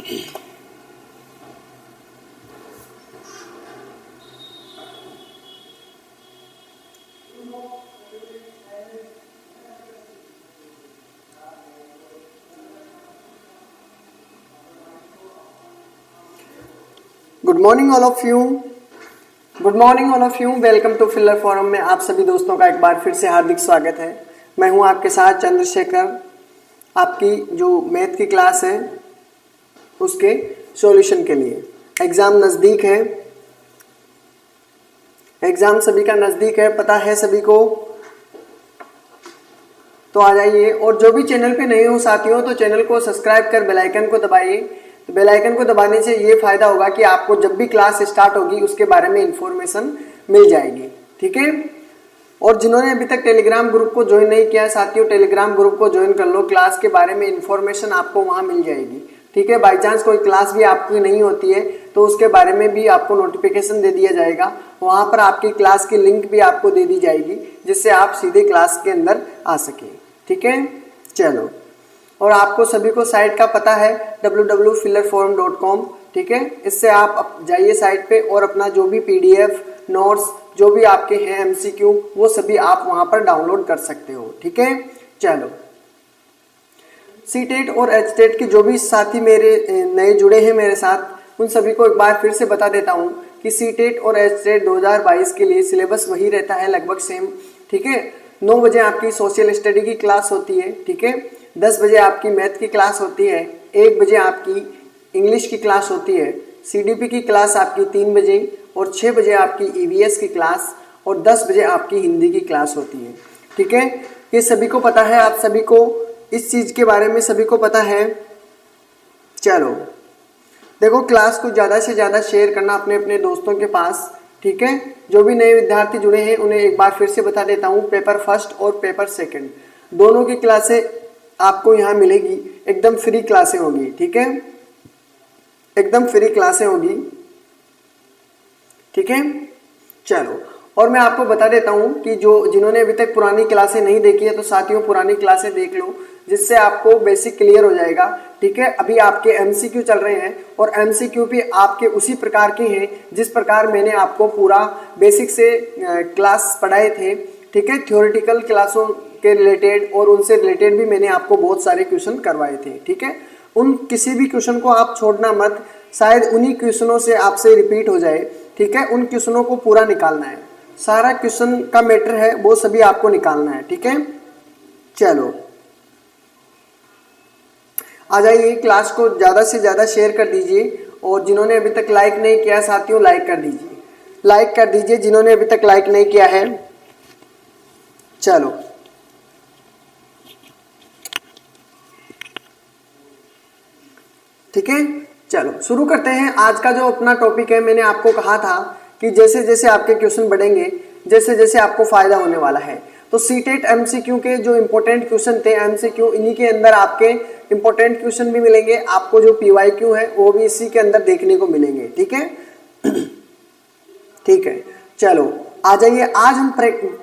Good morning all of you. Good morning all of you. Welcome to filler forum में आप सभी दोस्तों का एक बार फिर से हार्दिक स्वागत है। मैं हूं आपके साथ चंद्रशेखर। आपकी जो मैथ की क्लास है उसके सॉल्यूशन के लिए एग्जाम नज़दीक है। एग्जाम सभी का नज़दीक है, पता है सभी को। तो आ जाइए, और जो भी चैनल पे नए हो साथियों तो चैनल को सब्सक्राइब कर बेल आइकन को दबाइए। तो बेल आइकन को दबाने से ये फायदा होगा कि आपको जब भी क्लास स्टार्ट होगी उसके बारे में इंफॉर्मेशन मिल जाएगी, ठीक है। और जिन्होंने अभी तक टेलीग्राम ग्रुप को ज्वाइन नहीं किया है साथियों, टेलीग्राम ग्रुप को ज्वाइन कर लो। क्लास के बारे में इंफॉर्मेशन आपको वहां मिल जाएगी, ठीक है। बाई चांस कोई क्लास भी आपकी नहीं होती है तो उसके बारे में भी आपको नोटिफिकेशन दे दिया जाएगा। वहां पर आपकी क्लास की लिंक भी आपको दे दी जाएगी जिससे आप सीधे क्लास के अंदर आ सके, ठीक है। चलो, और आपको सभी को साइट का पता है www.fillerforum.com, ठीक है। इससे आप जाइए साइट पे और अपना जो भी पीडीएफ नोट्स जो भी आपके हैं एमसीक्यू वो सभी आप वहां पर डाउनलोड कर सकते हो, ठीक है। चलो, सीटेट और एचटेट के जो भी साथी मेरे नए जुड़े हैं मेरे साथ उन सभी को एक बार फिर से बता देता हूं कि सीटेट और एचटेट 2022 के लिए सिलेबस वही रहता है, लगभग सेम, ठीक है। 9 बजे आपकी सोशल स्टडी की क्लास होती है, ठीक है। 10 बजे आपकी मैथ की क्लास होती है, 1 बजे आपकी इंग्लिश की क्लास होती है, सीडीपी की क्लास आपकी 3 बजे, और 6 बजे आपकी ईवीएस की क्लास, और 10 बजे आपकी हिंदी की क्लास होती है, ठीक है। ये सभी को पता है, आप सभी को इस चीज के बारे में सभी को पता है। चलो देखो, क्लास को ज्यादा से ज्यादा शेयर करना अपने अपने दोस्तों के पास, ठीक है। जो भी नए विद्यार्थी जुड़े हैं उन्हें एक बार फिर से बता देता हूँ, पेपर फर्स्ट और पेपर सेकंड दोनों की क्लासें आपको यहाँ मिलेगी। एकदम फ्री क्लासें होगी, ठीक है, एकदम फ्री क्लासें होगी, ठीक है। चलो, और मैं आपको बता देता हूँ कि जिन्होंने अभी तक पुरानी क्लासें नहीं देखी है तो साथियों पुरानी क्लासें देख लो जिससे आपको बेसिक क्लियर हो जाएगा, ठीक है। अभी आपके एमसीक्यू चल रहे हैं और एमसीक्यू भी आपके उसी प्रकार के हैं जिस प्रकार मैंने आपको पूरा बेसिक से क्लास पढ़ाए थे, ठीक है। थ्योरेटिकल क्लासों के रिलेटेड और उनसे रिलेटेड भी मैंने आपको बहुत सारे क्वेश्चन करवाए थे, ठीक है। उन किसी भी क्वेश्चन को आप छोड़ना मत, शायद उन्हीं क्वेश्चनों से आपसे रिपीट हो जाए, ठीक है। उन क्वेश्चनों को पूरा निकालना है, सारा क्वेश्चन का मैटर है वो सभी आपको निकालना है, ठीक है। चलो आ जाइए, क्लास को ज्यादा से ज्यादा शेयर कर दीजिए, और जिन्होंने अभी तक लाइक नहीं किया साथियों लाइक कर दीजिए, लाइक कर दीजिए जिन्होंने अभी तक लाइक नहीं किया है। चलो ठीक है, चलो शुरू करते हैं। आज का जो अपना टॉपिक है, मैंने आपको कहा था कि जैसे जैसे आपके क्वेश्चन बढ़ेंगे जैसे जैसे आपको फायदा होने वाला है। तो सीटेट एमसीक्यू के जो इंपॉर्टेंट क्वेश्चन थे एमसीक्यू, इन्हीं के अंदर आपके इंपॉर्टेंट क्वेश्चन भी मिलेंगे। आपको जो पीवाईक्यू है वो भी इसी के अंदर देखने को मिलेंगे, ठीक है। ठीक है, चलो आ जाइए। आज हम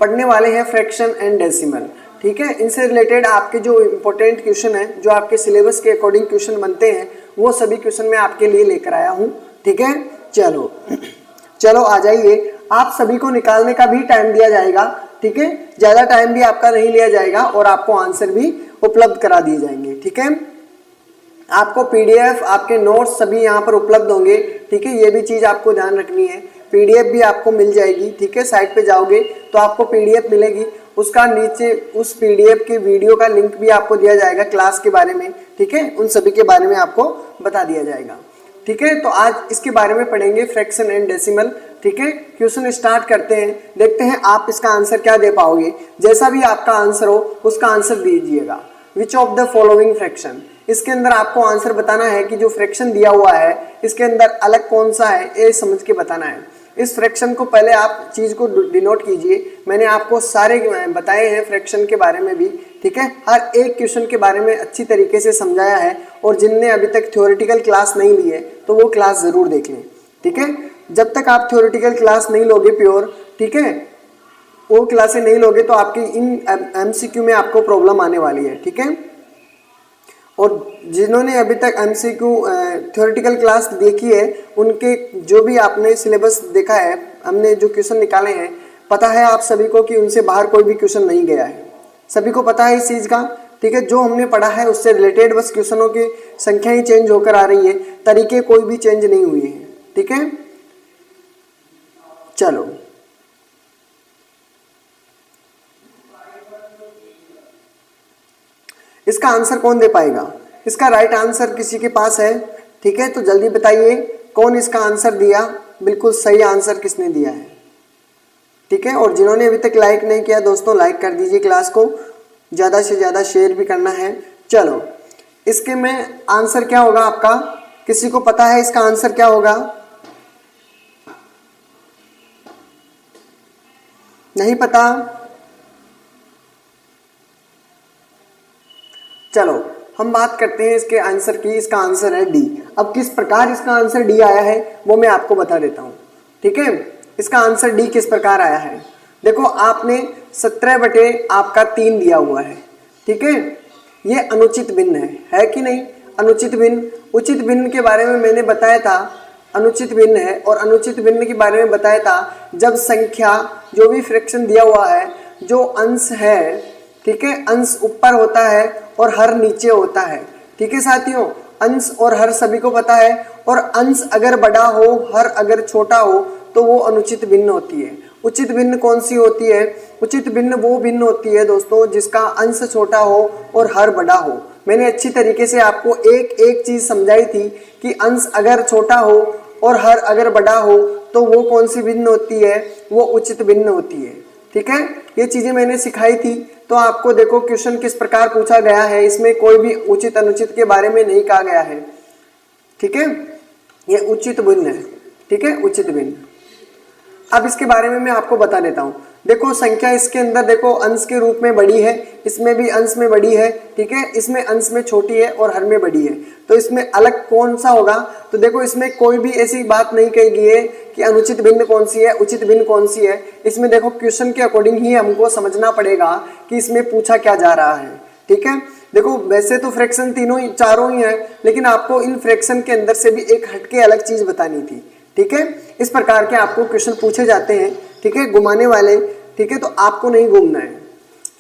पढ़ने वाले हैं फ्रैक्शन एंड डेसिमल, ठीक है। इनसे रिलेटेड आपके जो इंपॉर्टेंट क्वेश्चन है, जो आपके सिलेबस के अकॉर्डिंग क्वेश्चन बनते हैं, वो सभी क्वेश्चन मैं आपके लिए लेकर आया हूं, ठीक है। चलो चलो आ जाइए। आप सभी को निकालने का भी टाइम दिया जाएगा, ठीक है। ज्यादा टाइम भी आपका नहीं लिया जाएगा और आपको आंसर भी उपलब्ध करा दिए जाएंगे, ठीक है। आपको पीडीएफ, आपके नोट्स सभी यहाँ पर उपलब्ध होंगे, ठीक है। ये भी चीज आपको ध्यान रखनी है, पीडीएफ भी आपको मिल जाएगी, ठीक है। साइट पे जाओगे तो आपको पीडीएफ मिलेगी, उसका नीचे उस पीडीएफ के वीडियो का लिंक भी आपको दिया जाएगा क्लास के बारे में, ठीक है। उन सभी के बारे में आपको बता दिया जाएगा, ठीक है। तो आज इसके बारे में पढ़ेंगे फ्रैक्शन एंड डेसिमल, ठीक है। क्वेश्चन स्टार्ट करते हैं, देखते हैं आप इसका आंसर क्या दे पाओगे। जैसा भी आपका आंसर हो उसका आंसर दीजिएगा। Which of the following fraction, इसके अंदर आपको आंसर बताना है कि जो फ्रैक्शन दिया हुआ है इसके अंदर अलग कौन सा है, ये समझ के बताना है। इस फ्रैक्शन को पहले आप चीज को डिनोट कीजिए। मैंने आपको सारे बताए हैं फ्रैक्शन के बारे में भी, ठीक है। हर एक क्वेश्चन के बारे में अच्छी तरीके से समझाया है, और जिनने अभी तक थ्योरेटिकल क्लास नहीं ली है तो वो क्लास जरूर देख लें, ठीक है। जब तक आप थ्योरेटिकल क्लास नहीं लोगे प्योर, ठीक है, वो क्लासें नहीं लोगे तो आपकी इन एमसीक्यू में आपको प्रॉब्लम आने वाली है, ठीक है। और जिन्होंने अभी तक एमसीक्यू थ्योरेटिकल क्लास देखी है, उनके जो भी आपने सिलेबस देखा है, हमने जो क्वेश्चन निकाले हैं, पता है आप सभी को कि उनसे बाहर कोई भी क्वेश्चन नहीं गया है। सभी को पता है इस चीज़ का, ठीक है। जो हमने पढ़ा है उससे रिलेटेड बस क्वेश्चनों की संख्या ही चेंज होकर आ रही है, तरीके कोई भी चेंज नहीं हुए हैं, ठीक है। चलो इसका आंसर कौन दे पाएगा? इसका राइट आंसर किसी के पास है, ठीक है, तो जल्दी बताइए कौन इसका आंसर दिया, बिल्कुल सही आंसर किसने दिया है, ठीक है। और जिन्होंने अभी तक लाइक नहीं किया दोस्तों, लाइक कर दीजिए, क्लास को ज़्यादा से ज़्यादा शेयर भी करना है। चलो इसके में आंसर क्या होगा आपका, किसी को पता है इसका आंसर क्या होगा? नहीं पता? चलो हम बात करते हैं इसके आंसर की। इसका आंसर है डी। अब किस प्रकार इसका आंसर डी आया है वो मैं आपको बता देता हूं, ठीक है। इसका आंसर डी किस प्रकार आया है, देखो आपने 17/3 दिया हुआ है, ठीक है। ये अनुचित भिन्न है कि नहीं? अनुचित भिन्न, उचित भिन्न के बारे में मैंने बताया था, अनुचित भिन्न है। और अनुचित भिन्न के बारे में बताया था जब संख्या जो भी फ्रैक्शन दिया हुआ है, जो अंश है, ठीक है, अंश ऊपर होता है और हर नीचे होता है, ठीक है साथियों। अंश और हर सभी को पता है, और अंश अगर बड़ा हो, हर अगर छोटा हो, तो वो अनुचित भिन्न होती है। उचित भिन्न कौन सी होती है? उचित भिन्न वो भिन्न होती है दोस्तों जिसका अंश छोटा हो और हर बड़ा हो। मैंने अच्छी तरीके से आपको एक एक चीज समझाई थी कि अंश अगर छोटा हो और हर अगर बड़ा हो तो वो कौन सी भिन्न होती है? वो उचित भिन्न होती है, ठीक है। ये चीजें मैंने सिखाई थी। तो आपको देखो क्वेश्चन किस प्रकार पूछा गया है, इसमें कोई भी उचित अनुचित के बारे में नहीं कहा गया है, ठीक है। ये उचित भिन्न है, ठीक है, उचित भिन्न। अब इसके बारे में मैं आपको बता देता हूं। देखो संख्या इसके अंदर देखो अंश के रूप में बड़ी है, इसमें भी अंश में बड़ी है, ठीक है, इसमें अंश में छोटी है और हर में बड़ी है। तो इसमें अलग कौन सा होगा? तो देखो इसमें कोई भी ऐसी बात नहीं कही गई है कि अनुचित भिन्न कौन सी है, उचित भिन्न कौन सी है। इसमें देखो क्वेश्चन के अकॉर्डिंग ही हमको समझना पड़ेगा कि इसमें पूछा क्या जा रहा है, ठीक है। देखो वैसे तो फ्रैक्शन तीनों ही चारों ही है, लेकिन आपको इन फ्रैक्शन के अंदर से भी एक हटके अलग चीज बतानी थी, ठीक है। इस प्रकार के आपको क्वेश्चन पूछे जाते हैं, ठीक है, घुमाने वाले, ठीक है, तो आपको नहीं घूमना है।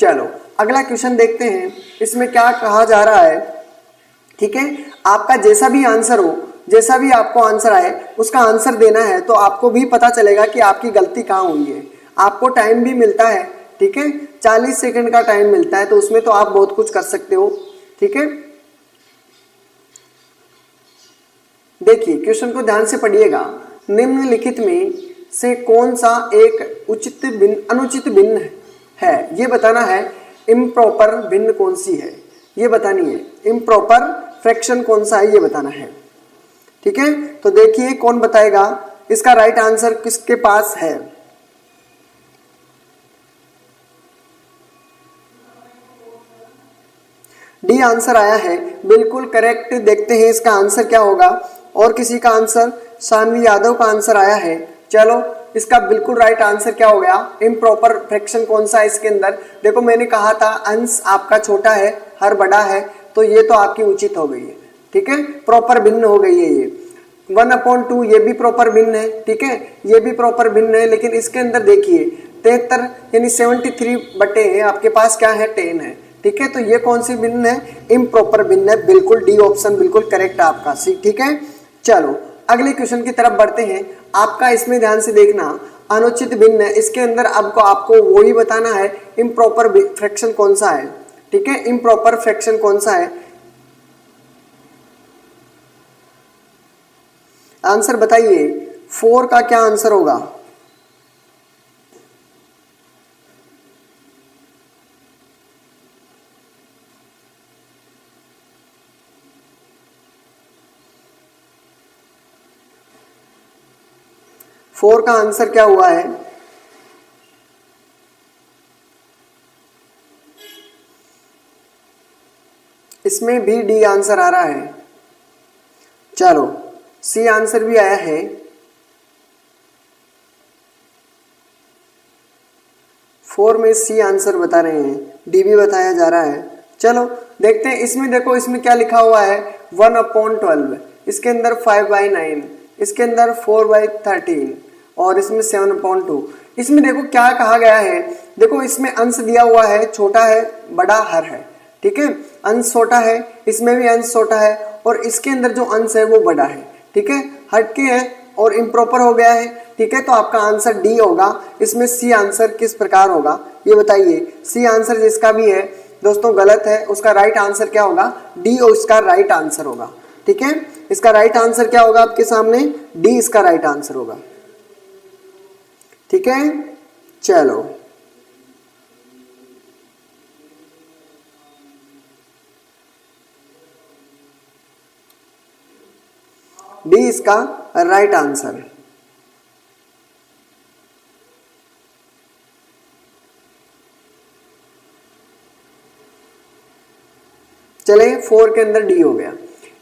चलो अगला क्वेश्चन देखते हैं, इसमें क्या कहा जा रहा है, ठीक है। आपका जैसा भी आंसर हो, जैसा भी आपको आंसर आए उसका आंसर देना है, तो आपको भी पता चलेगा कि आपकी गलती कहाँ हुई है। आपको टाइम भी मिलता है, ठीक है, 40 सेकंड का टाइम मिलता है, तो उसमें तो आप बहुत कुछ कर सकते हो, ठीक है। देखिए क्वेश्चन को ध्यान से पढ़िएगा। निम्नलिखित में से कौन सा एक उचित भिन्न अनुचित भिन्न है, ये बताना है। इम्प्रॉपर भिन्न कौन सी है ये बतानी है। इम्प्रॉपर फ्रैक्शन कौन सा है ये बताना है, ठीक है। तो देखिए कौन बताएगा, इसका राइट आंसर किसके पास है? डी आंसर आया है, बिल्कुल करेक्ट। देखते हैं इसका आंसर क्या होगा। और किसी का आंसर, सानवी यादव का आंसर आया है। चलो इसका बिल्कुल राइट आंसर क्या हो गया? इम्प्रॉपर फ्रैक्शन कौन सा है इसके अंदर? देखो मैंने कहा था अंश आपका छोटा है, हर बड़ा है, तो ये तो आपकी उचित हो गई है, ठीक है, प्रॉपर भिन्न हो गई है। ये 1/2 ये भी प्रॉपर भिन्न है, ठीक है, ये भी प्रॉपर भिन्न है। लेकिन इसके अंदर देखिए 73 यानी 73 बटे है, आपके पास क्या है? 10 है, ठीक है। तो ये कौन सी भिन्न है? इम्प्रॉपर भिन्न है। बिल्कुल डी ऑप्शन बिल्कुल करेक्ट आपका, ठीक है। चलो अगले क्वेश्चन की तरफ बढ़ते हैं। आपका इसमें ध्यान से देखना, अनुचित भिन्न है, इसके अंदर आपको वही बताना है इम्प्रॉपर फ्रैक्शन कौन सा है, ठीक है। इम्प्रॉपर फ्रैक्शन कौन सा है? आंसर बताइए। 4 का क्या आंसर होगा? फोर का आंसर क्या हुआ है? इसमें भी डी आंसर आ रहा है। चलो सी आंसर भी आया है। 4 में सी आंसर बता रहे हैं, डी भी बताया जा रहा है। चलो देखते हैं इसमें, देखो इसमें क्या लिखा हुआ है 1/12, इसके अंदर 5/9, इसके अंदर 4/13 और इसमें 7/2। इसमें देखो क्या कहा गया है, देखो इसमें अंश दिया हुआ है, छोटा है बड़ा हर है, ठीक है, अंश छोटा है, इसमें भी अंश छोटा है और इसके अंदर जो अंश है वो बड़ा है, ठीक है, हटके है और इम्प्रॉपर हो गया है, ठीक है। तो आपका आंसर डी होगा। इसमें सी आंसर किस प्रकार होगा ये बताइए। सी आंसर जिसका भी है दोस्तों गलत है, उसका राइट आंसर क्या होगा, डी और इसका राइट आंसर होगा, ठीक है। इसका राइट आंसर क्या होगा आपके सामने, डी इसका राइट आंसर होगा, ठीक है। चलो डी इसका राइट आंसर। चले 4 के अंदर डी हो गया।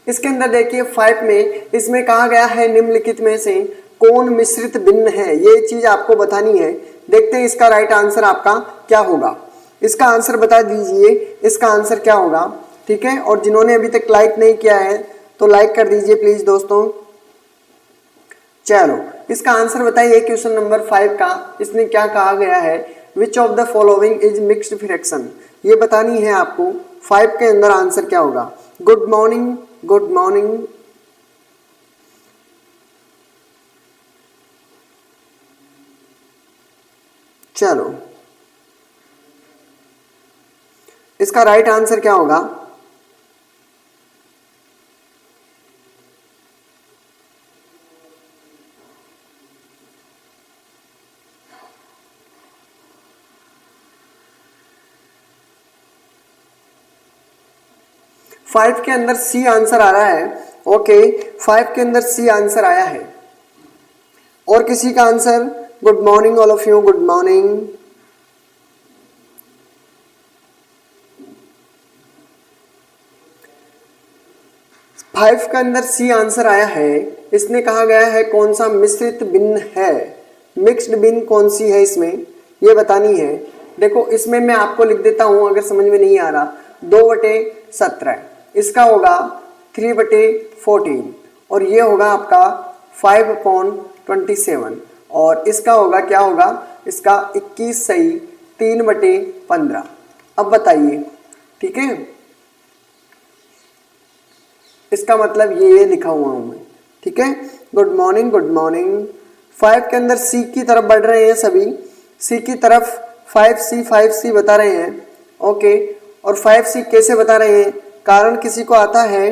इसके अंदर देखिए 5 में इसमें कहा गया है निम्नलिखित में से कौन मिश्रित भिन्न है, ये चीज आपको बतानी है। देखते हैं इसका राइट आंसर आपका क्या होगा, इसका आंसर बता दीजिए, इसका आंसर क्या होगा, ठीक है। और जिन्होंने अभी तक लाइक नहीं किया है तो लाइक कर दीजिए प्लीज दोस्तों। चलो इसका आंसर बताइए क्वेश्चन नंबर 5 का, इसमें क्या कहा गया है, which of the following is mixed fraction, ये बतानी है आपको। 5 के अंदर आंसर क्या होगा, गुड मॉर्निंग, गुड मॉर्निंग, चलो इसका राइट आंसर क्या होगा, फाइव के अंदर सी आंसर आ रहा है। ओके 5 के अंदर सी आंसर आया है। और किसी का answer, good morning all of you, good morning. Five के अंदर सी आंसर आया है। इसने कहा गया है कौन सा मिश्रित भिन्न है, मिक्स्ड भिन्न कौन सी है इसमें ये बतानी है। देखो इसमें मैं आपको लिख देता हूं अगर समझ में नहीं आ रहा, 2/17, इसका होगा 3/14 और ये होगा आपका 5/27 और इसका होगा क्या होगा, इसका 21 सही 3/15। अब बताइए, ठीक है, इसका मतलब ये लिखा हुआ हूं मैं, ठीक है। Good morning, good morning. 5 के अंदर सी की तरफ बढ़ रहे हैं सभी, सी की तरफ 5C बता रहे हैं। ओके और 5C कैसे बता रहे हैं, कारण किसी को आता है,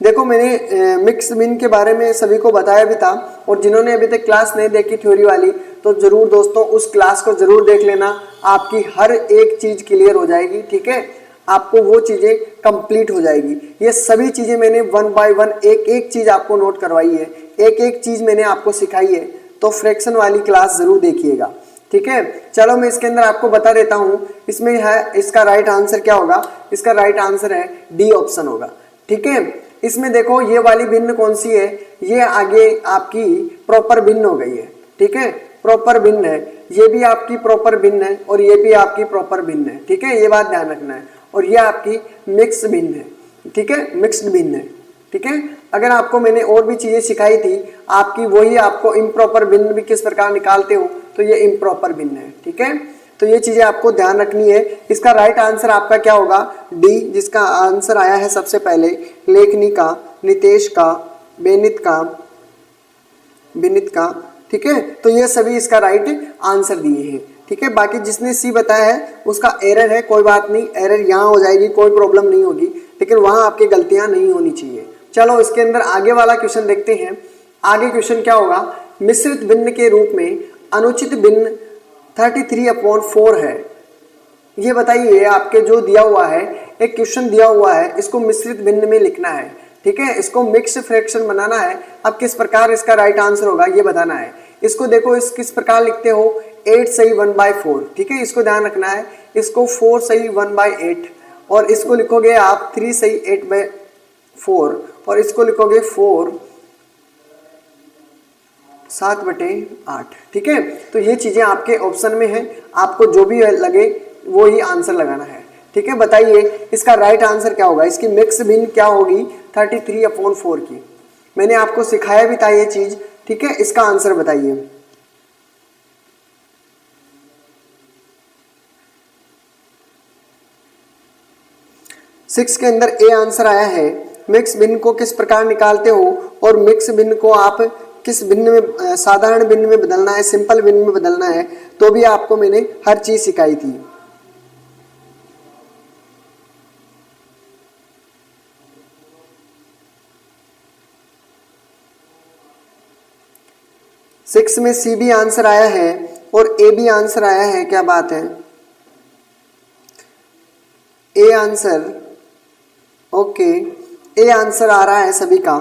देखो मैंने मिक्स भिन्न के बारे में सभी को बताया भी था और जिन्होंने अभी तक क्लास नहीं देखी थ्योरी वाली तो जरूर दोस्तों उस क्लास को जरूर देख लेना, आपकी हर एक चीज क्लियर हो जाएगी, ठीक है, आपको वो चीजें कंप्लीट हो जाएगी। ये सभी चीजें मैंने 1 बाय 1 एक एक चीज आपको नोट करवाई है, एक एक चीज मैंने आपको सिखाई है, तो फ्रैक्शन वाली क्लास जरूर देखिएगा, ठीक है। चलो मैं इसके अंदर आपको बता देता हूं, इसमें है इसका राइट आंसर क्या होगा, इसका राइट आंसर है डी ऑप्शन होगा, ठीक है। इसमें देखो ये वाली भिन्न कौन सी है, ये आगे आपकी प्रॉपर भिन्न हो गई है, ठीक है, प्रॉपर भिन्न है, ये भी आपकी प्रॉपर भिन्न है और ये भी आपकी प्रॉपर भिन्न है, ठीक है, ये बात ध्यान रखना है। और ये आपकी मिक्स भिन्न है, ठीक है, मिक्स्ड भिन्न है, ठीक है। अगर आपको मैंने और भी चीजें सिखाई थी आपकी, वही आपको इम्प्रॉपर भिन्न भी किस प्रकार निकालते हो, तो ये इम्प्रॉपर भिन्न है, ठीक है। तो ये चीजें आपको ध्यान रखनी है। इसका राइट आंसर आपका क्या होगा, डी, जिसका आंसर आया है सबसे पहले लेखनी का, नितेश का, बेनित का, ठीक है। तो ये सभी इसका राइट आंसर दिए हैं, ठीक है। बाकी जिसने सी बताया है उसका एरर है, कोई बात नहीं, एरर यहाँ हो जाएगी, कोई प्रॉब्लम नहीं होगी, लेकिन वहां आपकी गलतियां नहीं होनी चाहिए। चलो इसके अंदर आगे वाला क्वेश्चन देखते हैं। आगे क्वेश्चन क्या होगा, मिश्रित भिन्न के रूप में अनुचित भिन्न 33/4 है। ये बताइए, आपके जो दिया हुआ है एक क्वेश्चन दिया हुआ है, इसको मिश्रित भिन्न में लिखना है, ठीक है, इसको मिक्स्ड फ्रैक्शन बनाना है। अब किस प्रकार इसका राइट आंसर होगा ये बताना है। इसको देखो इस किस प्रकार लिखते हो, 8 सही 1/4, ठीक है, इसको ध्यान रखना है। इसको 4 सही 1/8 और इसको लिखोगे आप 3 सही 8/4 और इसको लिखोगे 4 7/8। ठीक है, तो ये चीजें आपके ऑप्शन में है, आपको जो भी लगे वो ही आंसर लगाना है। ठीक है, बताइए इसका राइट आंसर क्या होगा, इसकी मिक्स बिन क्या होगी 33/4 की। मैंने आपको सिखाया भी था ये चीज। ठीक है, इसका आंसर बताइए। सिक्स के अंदर ए आंसर आया है। मिक्स बिन को किस प्रकार निकालते हो, और मिक्स बिन को आप किस बिन में, साधारण बिन में बदलना है, सिंपल बिन में बदलना है, तो भी आपको मैंने हर चीज सिखाई थी। सिक्स में सी भी आंसर आया है और ए भी आंसर आया है, क्या बात है। A answer, okay, a answer आ रहा है सभी का।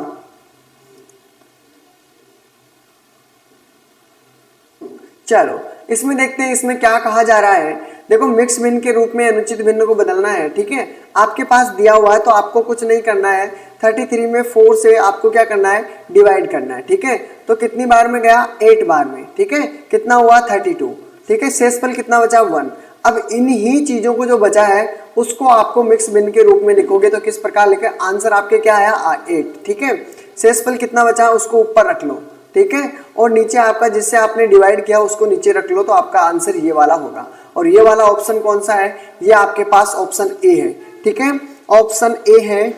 चलो इसमें देखते हैं इसमें क्या कहा जा रहा है। देखो मिक्स भिन्न के रूप में अनुचित भिन्न को बदलना है। ठीक है, आपके पास दिया हुआ है तो आपको कुछ नहीं करना है, 33 में 4 से आपको क्या करना है, डिवाइड करना है। ठीक है, तो कितनी बार में गया, 8 बार में। ठीक है, कितना हुआ 32। ठीक है, शेषफल कितना बचा 1। अब इन्हीं चीजों को जो बचा है उसको आपको मिक्स भिन्न के रूप में लिखोगे तो किस प्रकार लिखे, आंसर आपके क्या आया 8। ठीक है, शेषफल कितना बचा उसको ऊपर रख लो। ठीक है, और नीचे आपका जिससे आपने डिवाइड किया उसको नीचे रख लो, तो आपका आंसर ये वाला होगा। और ये वाला ऑप्शन कौन सा है, ये आपके पास ऑप्शन ए है। ठीक है, ऑप्शन ए है।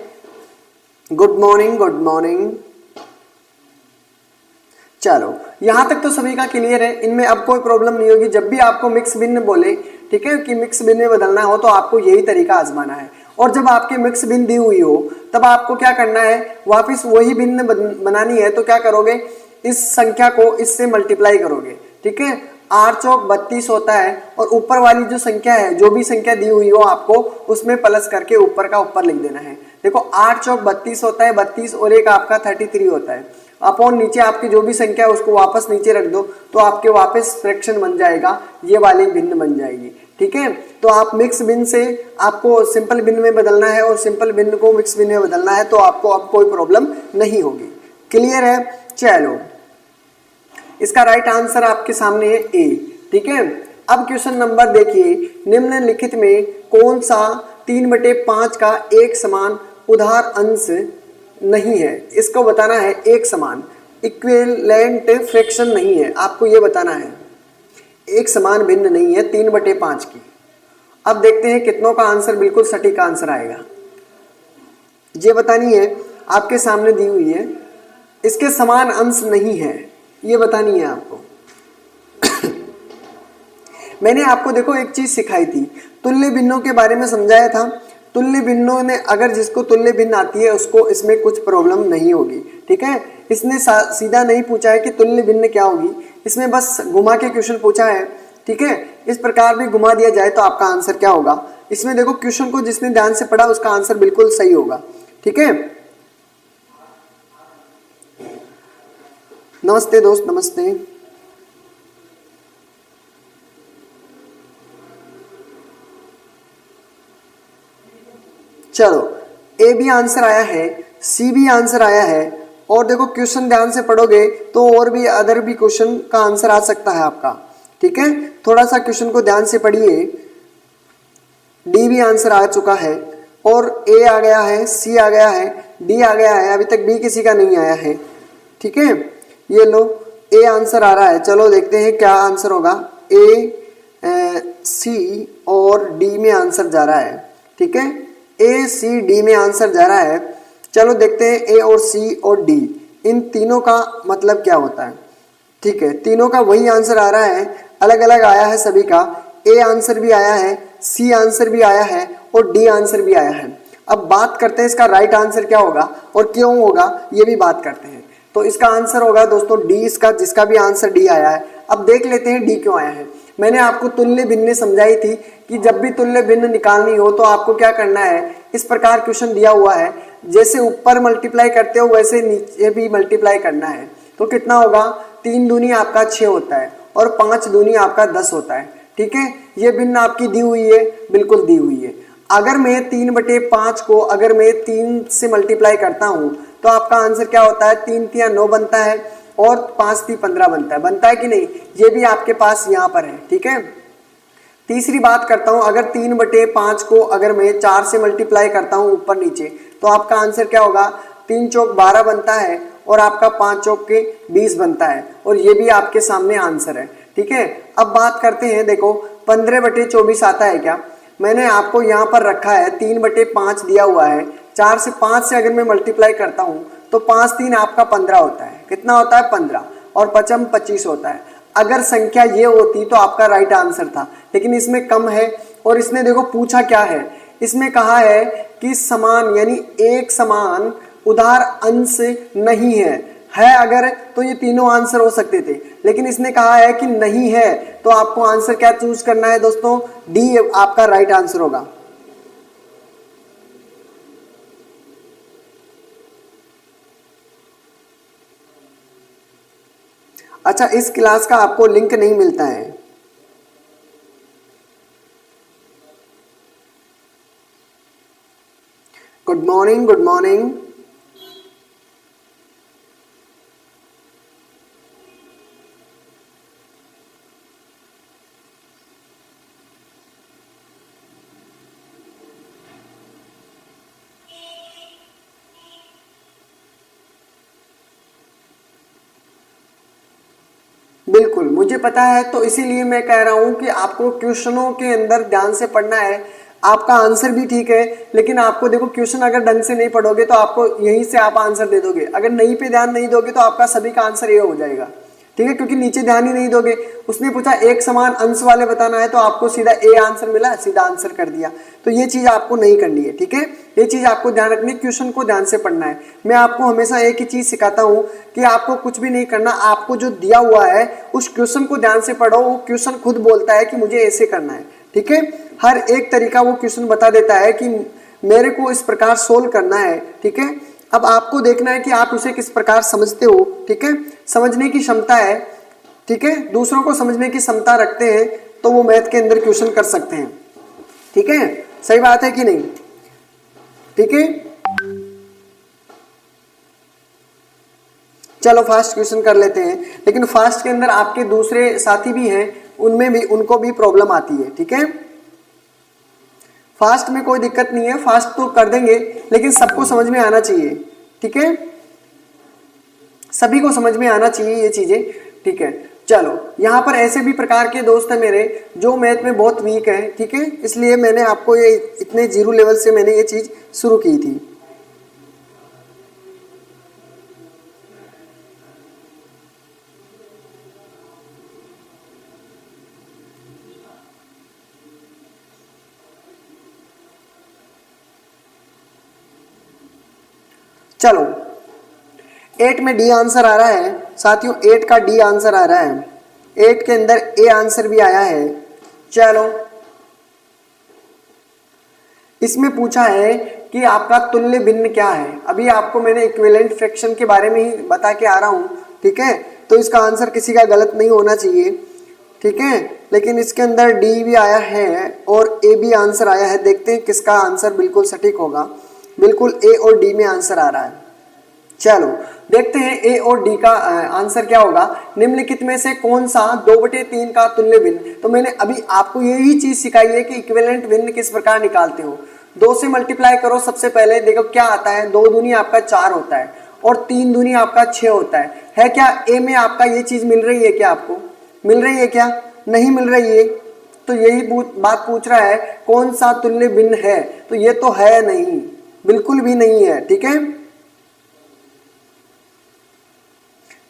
Good morning, good morning. चलो यहां तक तो सभी का क्लियर है, इनमें अब कोई प्रॉब्लम नहीं होगी। जब भी आपको मिक्स भिन्न बोले, ठीक है, कि मिक्स भिन्न में बदलना हो तो आपको यही तरीका आजमाना है। और जब आपके मिक्स भिन्न दी हुई हो तब आपको क्या करना है, वापिस वही भिन्न बनानी है। तो क्या करोगे, इस संख्या को इससे मल्टीप्लाई करोगे। ठीक है, 8 चौक 32 होता है, और ऊपर वाली जो संख्या है, जो भी संख्या दी हुई हो आपको उसमें प्लस करके ऊपर का ऊपर लिख देना है। देखो 8 चौक 32 होता है, 32 और एक आपका 33 होता है। अपॉन नीचे आपकी जो भी संख्या है उसको वापस नीचे रख दो, तो आपके वापस फ्रैक्शन बन जाएगा, ये वाली भिन्न बन जाएगी। ठीक है, तो आप मिक्स भिन्न से आपको सिंपल भिन्न में बदलना है और सिंपल भिन्न को मिक्स भिन्न में बदलना है, तो आपको अब कोई प्रॉब्लम नहीं होगी। क्लियर है। चलो इसका राइट आंसर आपके सामने है ए। ठीक है, अब क्वेश्चन नंबर देखिए, निम्नलिखित में कौन सा 3/5 का एक समान उधार अंश नहीं है, इसको बताना है। एक समान इक्विवेलेंट फ्रैक्शन नहीं है, आपको ये बताना है। एक समान भिन्न नहीं है 3/5 की। अब देखते हैं कितनों का आंसर बिल्कुल सटीक आंसर आएगा, ये बतानी है। आपके सामने दी हुई है, इसके समान अंश नहीं है, ये बतानी है आपको। मैंने आपको देखो एक चीज सिखाई थी, तुल्य भिन्नों के बारे में समझाया था। तुल्य भिन्नों ने, अगर जिसको तुल्य भिन्न आती है उसको इसमें कुछ प्रॉब्लम नहीं होगी। ठीक है, इसने सीधा नहीं पूछा है कि तुल्य भिन्न क्या होगी, इसमें बस घुमा के क्वेश्चन पूछा है। ठीक है, इस प्रकार भी घुमा दिया जाए तो आपका आंसर क्या होगा। इसमें देखो क्वेश्चन को जिसने ध्यान से पढ़ा उसका आंसर बिल्कुल सही होगा। ठीक है, नमस्ते दोस्त, नमस्ते। चलो ए भी आंसर आया है, सी भी आंसर आया है, और देखो क्वेश्चन ध्यान से पढ़ोगे तो और भी अदर भी क्वेश्चन का आंसर आ सकता है आपका। ठीक है, थोड़ा सा क्वेश्चन को ध्यान से पढ़िए। डी भी आंसर आ चुका है, और ए आ गया है, सी आ गया है, डी आ गया है, अभी तक बी किसी का नहीं आया है। ठीक है, ये लो ए आंसर आ रहा है। चलो देखते हैं क्या आंसर होगा। ए, सी और डी में आंसर जा रहा है। ठीक है, ए सी डी में आंसर जा रहा है। चलो देखते हैं ए और सी और डी, इन तीनों का मतलब क्या होता है। ठीक है, तीनों का वही आंसर आ रहा है, अलग अलग आया है सभी का। ए आंसर भी आया है, सी आंसर भी आया है, और डी आंसर भी आया है। अब बात करते हैं इसका राइट आंसर क्या होगा और क्यों होगा, ये भी बात करते हैं। तो इसका आंसर होगा दोस्तों डी, इसका जिसका भी आंसर डी आया है। अब देख लेते हैं डी क्यों आया है। मैंने आपको तुल्य भिन्न समझाई थी कि जब भी तुल्य भिन्न निकालनी हो तो आपको क्या करना है, इस प्रकार क्वेश्चन दिया हुआ है, जैसे ऊपर मल्टीप्लाई करते हो वैसे नीचे भी मल्टीप्लाई करना है। तो कितना होगा, 3 दूनी आपका 6 होता है, और 5 दूनी आपका 10 होता है। ठीक है, ये भिन्न आपकी दी हुई है, बिल्कुल दी हुई है। अगर मैं 3/5 को अगर मैं 3 से मल्टीप्लाई करता हूं तो आपका आंसर क्या होता है, 3 × 9 बनता है, और 5 3 15 बनता है कि नहीं, ये भी आपके पास यहाँ पर है। ठीक है, तीसरी बात करता हूं, अगर 3/5 को अगर मैं 4 से मल्टीप्लाई करता हूं ऊपर नीचे तो आपका आंसर क्या होगा, 3 चौक 12 बनता है और आपका 5 चौक के 20 बनता है, और ये भी आपके सामने आंसर है। ठीक है, अब बात करते हैं, देखो 15/24 आता है क्या, मैंने आपको यहाँ पर रखा है 3/5 दिया हुआ है, 4 से 5 से अगर मैं मल्टीप्लाई करता हूँ तो 5 3 आपका 15 होता है, कितना होता है 15, और 5 25 होता है। अगर संख्या ये होती तो आपका राइट आंसर था, लेकिन इसमें कम है, और इसने देखो पूछा क्या है, इसमें कहा है कि समान यानी एक समान उधार अंश नहीं है अगर तो ये तीनों आंसर हो सकते थे, लेकिन इसने कहा है कि नहीं है, तो आपको आंसर क्या चूज करना है दोस्तों, डी आपका राइट आंसर होगा। अच्छा, इस क्लास का आपको लिंक नहीं मिलता है, गुड मॉर्निंग गुड मॉर्निंग। बिल्कुल मुझे पता है, तो इसीलिए मैं कह रहा हूं कि आपको क्वेश्चनों के अंदर ध्यान से पढ़ना है। आपका आंसर भी ठीक है, लेकिन आपको देखो क्वेश्चन अगर ढंग से नहीं पढ़ोगे तो आपको यहीं से आप आंसर दे दोगे, अगर नहीं पे ध्यान नहीं दोगे तो आपका सभी का आंसर ये हो जाएगा। ठीक है, क्योंकि नीचे ध्यान ही नहीं दोगे। उसने पूछा एक समान अंश वाले बताना है, तो आपको सीधा ए आंसर मिला, सीधा आंसर कर दिया, तो ये चीज आपको नहीं करनी है। ठीक है, ये चीज आपको ध्यान रखनी है, क्वेश्चन को ध्यान से पढ़ना है। मैं आपको हमेशा एक ही चीज सिखाता हूँ कि आपको कुछ भी नहीं करना, आपको जो दिया हुआ है उस क्वेश्चन को ध्यान से पढ़ो, वो क्वेश्चन खुद बोलता है कि मुझे ऐसे करना है। ठीक है, हर एक तरीका वो क्वेश्चन बता देता है कि मेरे को इस प्रकार सोल्व करना है। ठीक है, अब आपको देखना है कि आप उसे किस प्रकार समझते हो। ठीक है, समझने की क्षमता है, ठीक है, दूसरों को समझने की क्षमता रखते हैं तो वो मैथ के अंदर क्वेश्चन कर सकते हैं। ठीक है, सही बात है कि नहीं। ठीक है, चलो फास्ट क्वेश्चन कर लेते हैं, लेकिन फास्ट के अंदर आपके दूसरे साथी भी हैं, उनमें भी उनको भी प्रॉब्लम आती है। ठीक है, फास्ट में कोई दिक्कत नहीं है, फास्ट तो कर देंगे, लेकिन सबको समझ में आना चाहिए। ठीक है, सभी को समझ में आना चाहिए ये चीजें। ठीक है, चलो यहाँ पर ऐसे भी प्रकार के दोस्त हैं मेरे जो मैथ में बहुत वीक है। ठीक है, इसलिए मैंने आपको ये इतने जीरो लेवल से मैंने ये चीज शुरू की थी। चलो 8 में डी आंसर आ रहा है साथियों, 8 का डी आंसर आ रहा है, 8 के अंदर ए आंसर भी आया है। चलो इसमें पूछा है कि आपका तुल्य भिन्न क्या है। अभी आपको मैंने इक्विवेलेंट फ्रैक्शन के बारे में ही बता के आ रहा हूं। ठीक है, तो इसका आंसर किसी का गलत नहीं होना चाहिए। ठीक है, लेकिन इसके अंदर डी भी आया है और ए भी आंसर आया है, देखते हैं किसका आंसर बिल्कुल सटीक होगा। बिल्कुल ए और डी में आंसर आ रहा है। चलो देखते हैं ए और डी का आंसर क्या होगा। निम्नलिखित में से कौन सा 2/3 का तुल्य भिन्न, तो मैंने अभी आपको यही चीज सिखाई है कि इक्विवेलेंट भिन्न किस प्रकार निकालते हो। 2 से मल्टीप्लाई करो, सबसे पहले देखो क्या आता है, 2 दूनी आपका 4 होता है और 3 दूनी आपका 6 होता है क्या ए में आपका ये चीज मिल रही है, क्या आपको मिल रही है, क्या नहीं मिल रही है, तो यही बात पूछ रहा है कौन सा तुल्य भिन्न है, तो ये तो है नहीं, बिल्कुल भी नहीं है। ठीक है,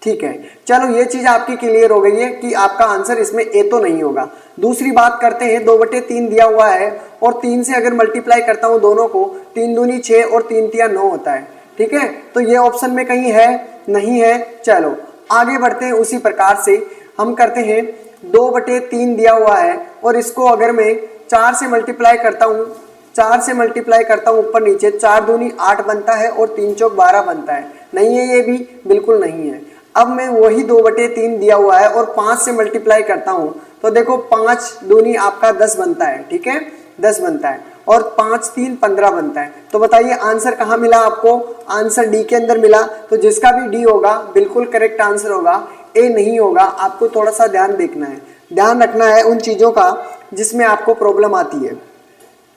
ठीक है, चलो ये चीज आपकी क्लियर हो गई है कि आपका आंसर इसमें ए तो नहीं होगा। दूसरी बात करते हैं, 2/3 दिया हुआ है और 3 से अगर मल्टीप्लाई करता हूं दोनों को, 3 दूनी 6 और 3 तिया 9 होता है। ठीक है, तो ये ऑप्शन में कहीं है नहीं है। चलो आगे बढ़ते हैं, उसी प्रकार से हम करते हैं, 2/3 दिया हुआ है और इसको अगर मैं 4 से मल्टीप्लाई करता हूं, 4 से मल्टीप्लाई करता हूं ऊपर नीचे, 4 दूनी 8 बनता है और 3 चौक 12 बनता है, नहीं है ये भी, बिल्कुल नहीं है। अब मैं वही 2/3 दिया हुआ है और 5 से मल्टीप्लाई करता हूं, तो देखो 5 दूनी आपका 10 बनता है। ठीक है, 10 बनता है और 5 3 15 बनता है। तो बताइए आंसर कहाँ मिला आपको? आंसर डी के अंदर मिला। तो जिसका भी डी होगा बिल्कुल करेक्ट आंसर होगा, ए नहीं होगा। आपको थोड़ा सा ध्यान देखना है, ध्यान रखना है उन चीज़ों का जिसमें आपको प्रॉब्लम आती है,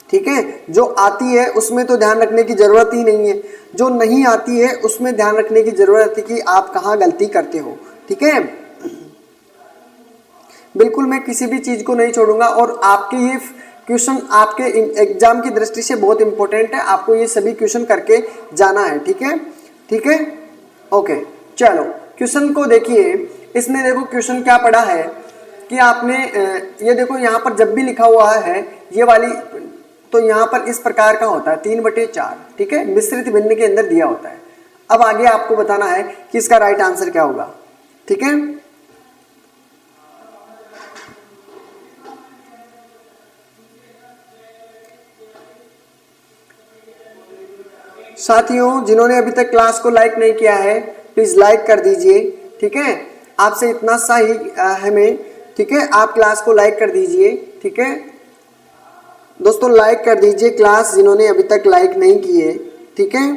ठीक है। जो आती है उसमें तो ध्यान रखने की जरूरत ही नहीं है, जो नहीं आती है उसमें ध्यान रखने की जरूरत है कि आप कहाँ गलती करते हो, ठीक है। बिल्कुल मैं किसी भी चीज को नहीं छोड़ूंगा और आपके ये क्वेश्चन आपके एग्जाम की दृष्टि से बहुत इंपॉर्टेंट है, आपको ये सभी क्वेश्चन करके जाना है, ठीक है, ठीक है, ओके। चलो क्वेश्चन को देखिए, इसमें देखो क्वेश्चन क्या पड़ा है कि आपने ये देखो यहाँ पर जब भी लिखा हुआ है ये वाली, तो यहाँ पर इस प्रकार का होता है 3/4, ठीक है, मिश्रित भिन्न के अंदर दिया होता है। अब आगे आपको बताना है कि इसका राइट आंसर क्या होगा, ठीक है। साथियों जिन्होंने अभी तक क्लास को लाइक नहीं किया है प्लीज लाइक कर दीजिए, ठीक है, आपसे इतना सा ही हमें, ठीक है, आप क्लास को लाइक कर दीजिए, ठीक है दोस्तों, लाइक कर दीजिए क्लास जिन्होंने अभी तक लाइक नहीं किए, ठीक है।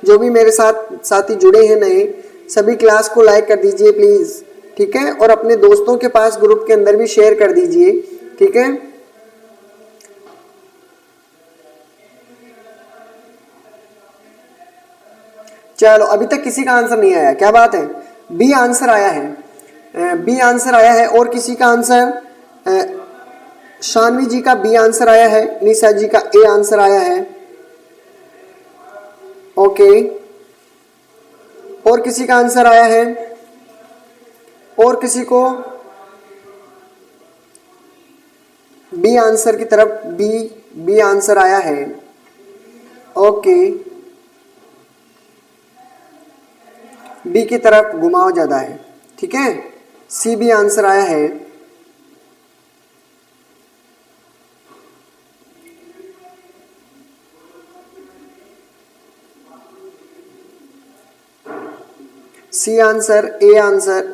जो भी मेरे साथ साथी जुड़े हैं नए, सभी क्लास को लाइक कर दीजिए प्लीज, ठीक है, और अपने दोस्तों के पास ग्रुप के अंदर भी शेयर कर दीजिए, ठीक है। चलो अभी तक किसी का आंसर नहीं आया, क्या बात है? बी आंसर आया है, बी आंसर आया है। और किसी का आंसर? शानवी जी का बी आंसर आया है, निशा जी का ए आंसर आया है, ओके। और किसी का आंसर आया है? और किसी को बी आंसर की तरफ बी आंसर आया है, ओके। बी की तरफ घुमाव ज्यादा है, ठीक है। सी बी आंसर आया है, सी आंसर,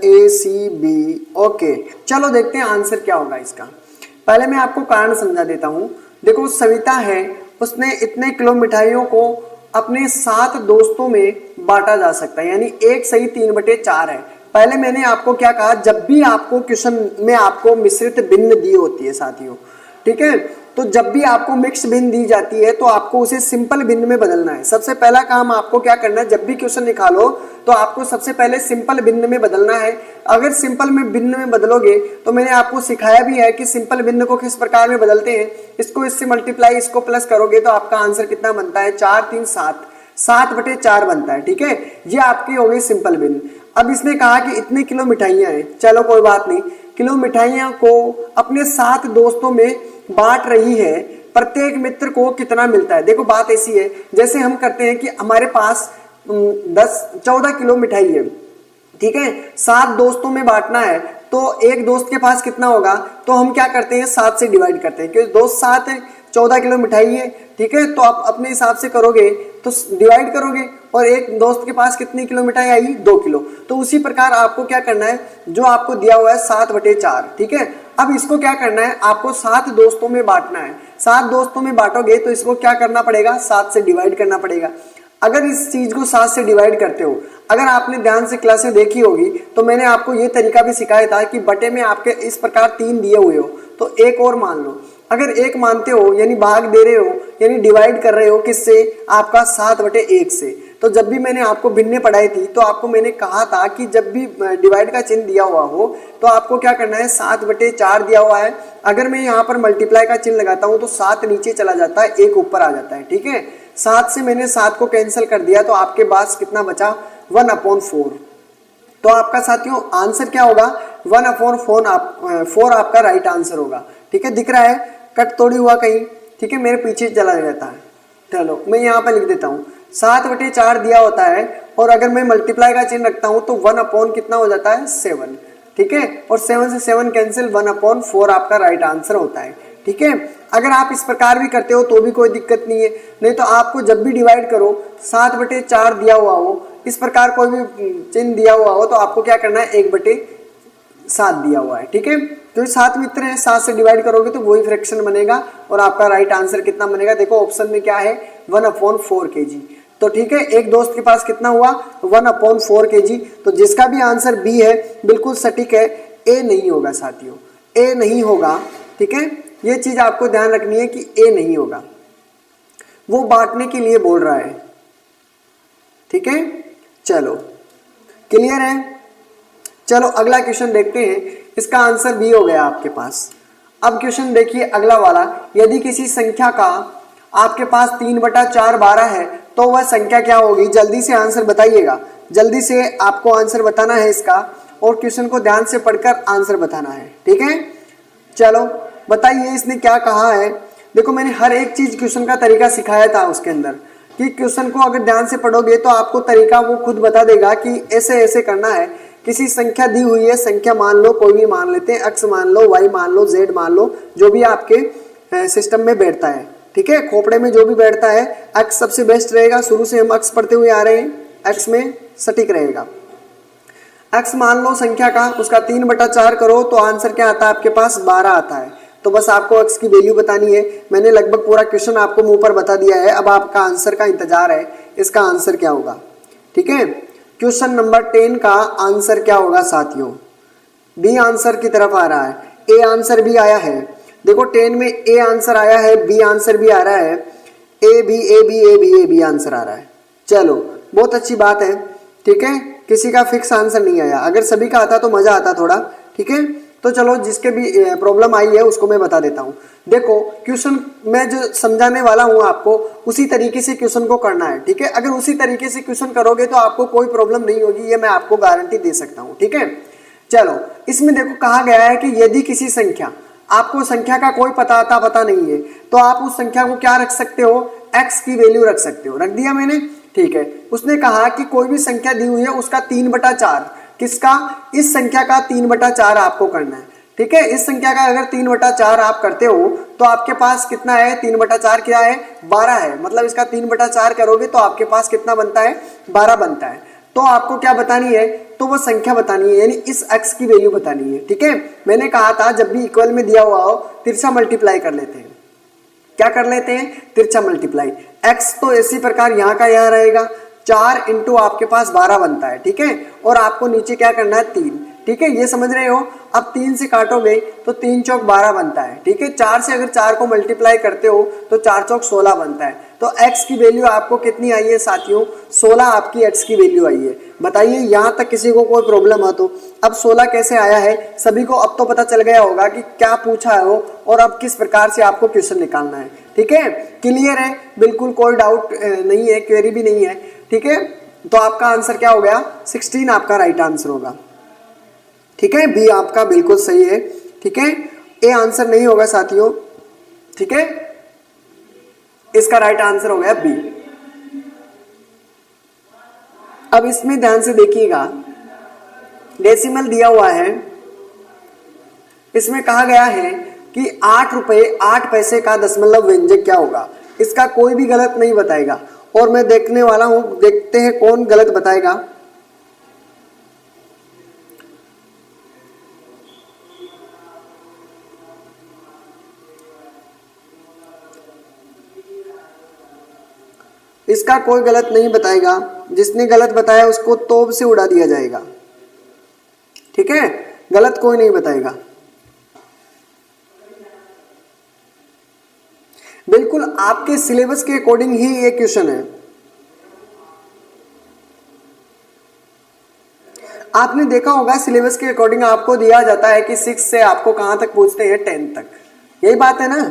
ए सी बी, ओके। चलो देखते हैं आंसर क्या होगा इसका। पहले मैं आपको कारण समझा देता हूं। देखो सविता है, उसने इतने किलो मिठाइयों को अपने 7 दोस्तों में बांटा जा सकता है, यानी 1 सही 3/4 है। पहले मैंने आपको क्या कहा, जब भी आपको क्वेश्चन में आपको मिश्रित भिन्न दी होती है साथियों, ठीक है, तो जब भी आपको मिक्स भिन्न दी जाती है तो आपको उसे सिंपल भिन्न में बदलना है। सबसे पहला काम आपको क्या करना है, जब भी क्वेश्चन निकालो तो आपको सबसे पहले सिंपल भिन्न में बदलना है। अगर सिंपल में भिन्न में बदलोगे तो मैंने आपको सिखाया भी है कि सिंपल भिन्न को किस प्रकार में बदलते हैं। इसको इससे मल्टीप्लाई, इसको प्लस करोगे तो आपका आंसर कितना बनता है? 4 3 7, 7/4 बनता है, ठीक है। ये आपकी हो गई सिंपल भिन्न। अब इसने कहा कि इतने किलो मिठाइयां हैं, चलो कोई बात नहीं, किलो मिठाइयां को अपने 7 दोस्तों में बांट रही है, प्रत्येक मित्र को कितना मिलता है? देखो बात ऐसी है, जैसे हम करते हैं कि हमारे पास 14 किलो मिठाई है, ठीक है, 7 दोस्तों में बांटना है, तो एक दोस्त के पास कितना होगा? तो हम क्या करते हैं, 7 से डिवाइड करते हैं, क्योंकि दोस्त 7 है, 14 किलो मिठाई है, ठीक है, तो आप अपने हिसाब से करोगे तो डिवाइड करोगे, और एक दोस्त के पास कितनी किलो मिठाई आई? 2 किलो। तो उसी प्रकार आपको क्या करना है, जो आपको दिया हुआ है 7/4, ठीक है। अब इसको क्या करना है, आपको 7 दोस्तों में बांटना है। 7 दोस्तों में बांटोगे तो इसको क्या करना पड़ेगा? 7 से डिवाइड करना पड़ेगा। अगर इस चीज को 7 से डिवाइड करते हो, अगर आपने ध्यान से क्लासें देखी होगी तो मैंने आपको ये तरीका भी सिखाया था कि बटे में आपके इस प्रकार 3 दिए हुए हो तो एक और मान लो। अगर एक मानते हो यानी भाग दे रहे हो, यानी डिवाइड कर रहे हो किससे? आपका 7/1 से। तो जब भी मैंने आपको भिन्न पढ़ाई थी तो आपको मैंने कहा था कि जब भी डिवाइड का चिन्ह दिया हुआ हो तो आपको क्या करना है, 7/4 दिया हुआ है, अगर मैं यहाँ पर मल्टीप्लाई का चिन्ह लगाता हूँ तो 7 नीचे चला जाता है, 1 ऊपर आ जाता है, ठीक है। 7 से मैंने 7 को कैंसिल कर दिया तो आपके पास कितना बचा? 1/4। तो आपका साथियों आंसर क्या होगा? 1/4 आपका राइट आंसर होगा, ठीक है। दिख रहा है, कट थोड़ी हुआ कहीं, ठीक है, मेरे पीछे चला जाता है। चलो मैं यहाँ पे लिख देता हूँ, 7/4 दिया होता है, और अगर मैं मल्टीप्लाई का चिन्ह रखता हूँ तो 1/ कितना हो जाता है? 7, ठीक है, और 7 से 7 कैंसिल, 1/4 आपका राइट आंसर होता है, ठीक है। अगर आप इस प्रकार भी करते हो तो भी कोई दिक्कत नहीं है, नहीं तो आपको जब भी डिवाइड करो 7/4 दिया हुआ हो, इस प्रकार कोई भी चिन्ह दिया हुआ हो तो आपको क्या करना है? 1/7 दिया हुआ है, ठीक है। क्योंकि 7 मित्र हैं, 7 से डिवाइड करोगे तो वही फ्रैक्शन बनेगा और आपका राइट आंसर कितना बनेगा, देखो ऑप्शन में क्या है 1/4 kg। तो ठीक है, एक दोस्त के पास कितना हुआ 1/4 kg। तो जिसका भी आंसर बी है बिल्कुल सटीक है, ए नहीं होगा साथियों, ए नहीं होगा। ठीक है, ये चीज आपको ध्यान रखनी है कि ए नहीं होगा, वो बांटने के लिए बोल रहा है। ठीक है, चलो क्लियर है। चलो अगला क्वेश्चन देखते हैं, इसका आंसर बी हो गया आपके पास। अब क्वेश्चन देखिए अगला वाला, यदि किसी संख्या का आपके पास 3/4 12 है तो वह संख्या क्या होगी, जल्दी से आंसर बताइएगा, जल्दी से आपको आंसर बताना है इसका और क्वेश्चन को ध्यान से पढ़कर आंसर बताना है। ठीक है, चलो बताइए इसने क्या कहा है। देखो मैंने हर एक चीज क्वेश्चन का तरीका सिखाया था उसके अंदर, कि क्वेश्चन को अगर ध्यान से पढ़ोगे तो आपको तरीका वो खुद बता देगा कि ऐसे ऐसे करना है। किसी संख्या दी हुई है, संख्या मान लो, कोई भी मान लेते हैं, x मान लो, y मान लो, z मान लो, जो भी आपके सिस्टम में बैठता है। ठीक है, खोपड़े में जो भी बैठता है x सबसे बेस्ट रहेगा, शुरू से हम x पढ़ते हुए आ रहे हैं, x में सटीक रहेगा। x मान लो संख्या का, उसका 3/4 करो तो आंसर क्या आता है आपके पास 12 आता है। तो बस आपको x की वैल्यू बतानी है। मैंने लगभग पूरा क्वेश्चन आपको मुंह पर बता दिया है, अब आपका आंसर का इंतजार है, इसका आंसर क्या होगा। ठीक है, क्वेश्चन नंबर 10 का आंसर क्या होगा साथियों, बी आंसर की तरफ आ रहा है, ए आंसर भी आया है। देखो 10 में ए आंसर आया है, बी आंसर भी आ रहा है, ए बी आंसर आ रहा है। चलो बहुत अच्छी बात है। ठीक है, किसी का फिक्स आंसर नहीं आया, अगर सभी का आता तो मजा आता थोड़ा। ठीक है, तो चलो जिसके भी प्रॉब्लम आई है उसको मैं बता देता हूँ। देखो क्वेश्चन मैं जो समझाने वाला हूँ आपको उसी तरीके से क्वेश्चन को करना है। ठीक है, अगर उसी तरीके से क्वेश्चन करोगे तो आपको कोई प्रॉब्लम नहीं होगी, ये मैं आपको गारंटी दे सकता हूँ। ठीक है, चलो इसमें देखो कहा गया है कि यदि किसी संख्या, आपको संख्या का कोई पता नहीं है तो आप उस संख्या को क्या रख सकते हो, x की वैल्यू रख सकते हो। रख दिया मैंने। ठीक है, उसने कहा कि कोई भी संख्या दी हुई है उसका 3/4, किसका, इस संख्या का 3/4 आपको करना है। ठीक है, इस संख्या का अगर 3/4 आप करते हो तो आपके पास कितना है, 3/4 क्या है 12 है, मतलब इसका 3/4 करोगे तो आपके पास कितना बनता है 12 बनता है। तो आपको क्या बतानी है, तो वो संख्या बतानी है, यानी इस x की वैल्यू बतानी है। ठीक है, मैंने कहा था जब भी इक्वल में दिया हुआ हो तिरछा मल्टीप्लाई कर लेते हैं। क्या कर लेते हैं, तिरछा मल्टीप्लाई। x तो इसी प्रकार यहाँ का यहाँ रहेगा, 4 इंटू आपके पास 12 बनता है। ठीक है, और आपको नीचे क्या करना है 3। ठीक है, ये समझ रहे हो। अब 3 से काटोगे तो 3 चौक 12 बनता है। ठीक है, 4 से अगर 4 को मल्टीप्लाई करते हो तो 4 चौक 16 बनता है। तो x की वैल्यू आपको कितनी आई है साथियों, 16 आपकी x की वैल्यू आई है। बताइए यहाँ तक किसी को कोई प्रॉब्लम हो तो। अब 16 कैसे आया है सभी को अब तो पता चल गया होगा कि क्या पूछा है वो और अब किस प्रकार से आपको क्वेश्चन निकालना है। ठीक है, क्लियर है, बिल्कुल कोई डाउट नहीं है, क्वेरी भी नहीं है। ठीक है, तो आपका आंसर क्या हो गया 16 आपका राइट आंसर होगा। ठीक है, बी आपका बिल्कुल सही है। ठीक है, ए आंसर नहीं होगा साथियों। ठीक है, इसका राइट आंसर हो गया बी। अब इसमें ध्यान से देखिएगा, डेसिमल दिया हुआ है, इसमें कहा गया है कि 8 रुपए 8 पैसे का दशमलव व्यंजक क्या होगा। इसका कोई भी गलत नहीं बताएगा और मैं देखने वाला हूं, देखते हैं कौन गलत बताएगा। इसका कोई गलत नहीं बताएगा, जिसने गलत बताया उसको तोप से उड़ा दिया जाएगा। ठीक है, गलत कोई नहीं बताएगा। बिल्कुल आपके सिलेबस के अकॉर्डिंग ही ये क्वेश्चन है। आपने देखा होगा सिलेबस के अकॉर्डिंग आपको दिया जाता है कि 6 से आपको कहां तक पूछते हैं 10 तक, यही बात है ना।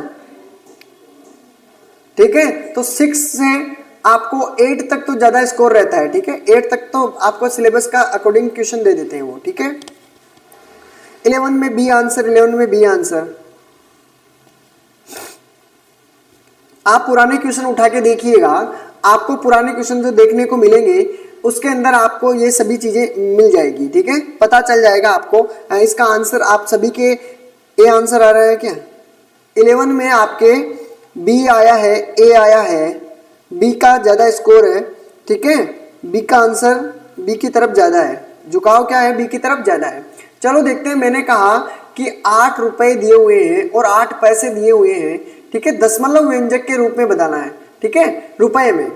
ठीक है, तो 6 से आपको 8 तक तो ज्यादा स्कोर रहता है। ठीक है, 8 तक तो आपको सिलेबस का अकॉर्डिंग क्वेश्चन दे देते हैं वो। ठीक है, 11 में बी आंसर, 11 में बी आंसर। आप पुराने क्वेश्चन उठा के देखिएगा, आपको पुराने क्वेश्चन जो देखने को मिलेंगे उसके अंदर आपको ये सभी चीजें मिल जाएगी। ठीक है, पता चल जाएगा आपको। इसका आंसर आप सभी के ए आंसर आ रहा है क्या, 11 में आपके बी आया है, ए आया है, बी का ज्यादा स्कोर है। ठीक है, बी का आंसर बी की तरफ ज्यादा है, झुकाव क्या है बी की तरफ ज्यादा है। चलो देखते हैं, मैंने कहा कि 8 रुपए दिए हुए हैं और 8 पैसे दिए हुए हैं, ठीक है, दशमलव व्यंजक के रूप में बताना है, ठीक है, रुपए में,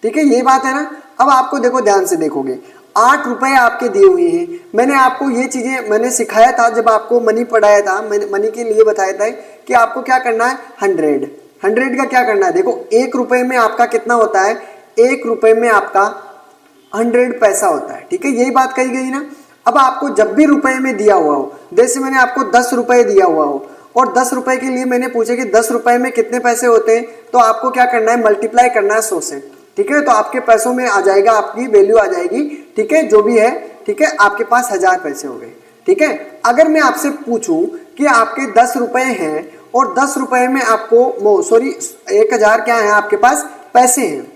ठीक है, ये बात है ना। अब आपको देखो ध्यान से देखोगे, 8 रुपए आपके दिए हुए हैं। मैंने आपको ये चीजें मैंने सिखाया था जब आपको मनी पढ़ाया था, मैंने मनी के लिए बताया था कि आपको क्या करना है, 100 का क्या करना है। देखो 1 रुपए में आपका कितना होता है, 1 रुपए में आपका 100 पैसा होता है, ठीक है, यही बात कही गई ना। अब आपको जब भी रुपए में दिया हुआ हो, जैसे मैंने आपको 10 रुपए दिया हुआ हो और 10 रुपए के लिए मैंने पूछा कि 10 रुपए में कितने पैसे होते हैं, तो आपको क्या करना है, मल्टीप्लाई करना है 100 से, ठीक है, तो आपके पैसों में आ जाएगा, आपकी वैल्यू आ जाएगी, ठीक है, जो भी है, ठीक है, आपके पास 1000 पैसे हो गए, ठीक है। अगर मैं आपसे पूछूं कि आपके 10 रुपए हैं और 10 रुपए में आपको 1000 क्या है आपके पास, पैसे हैं,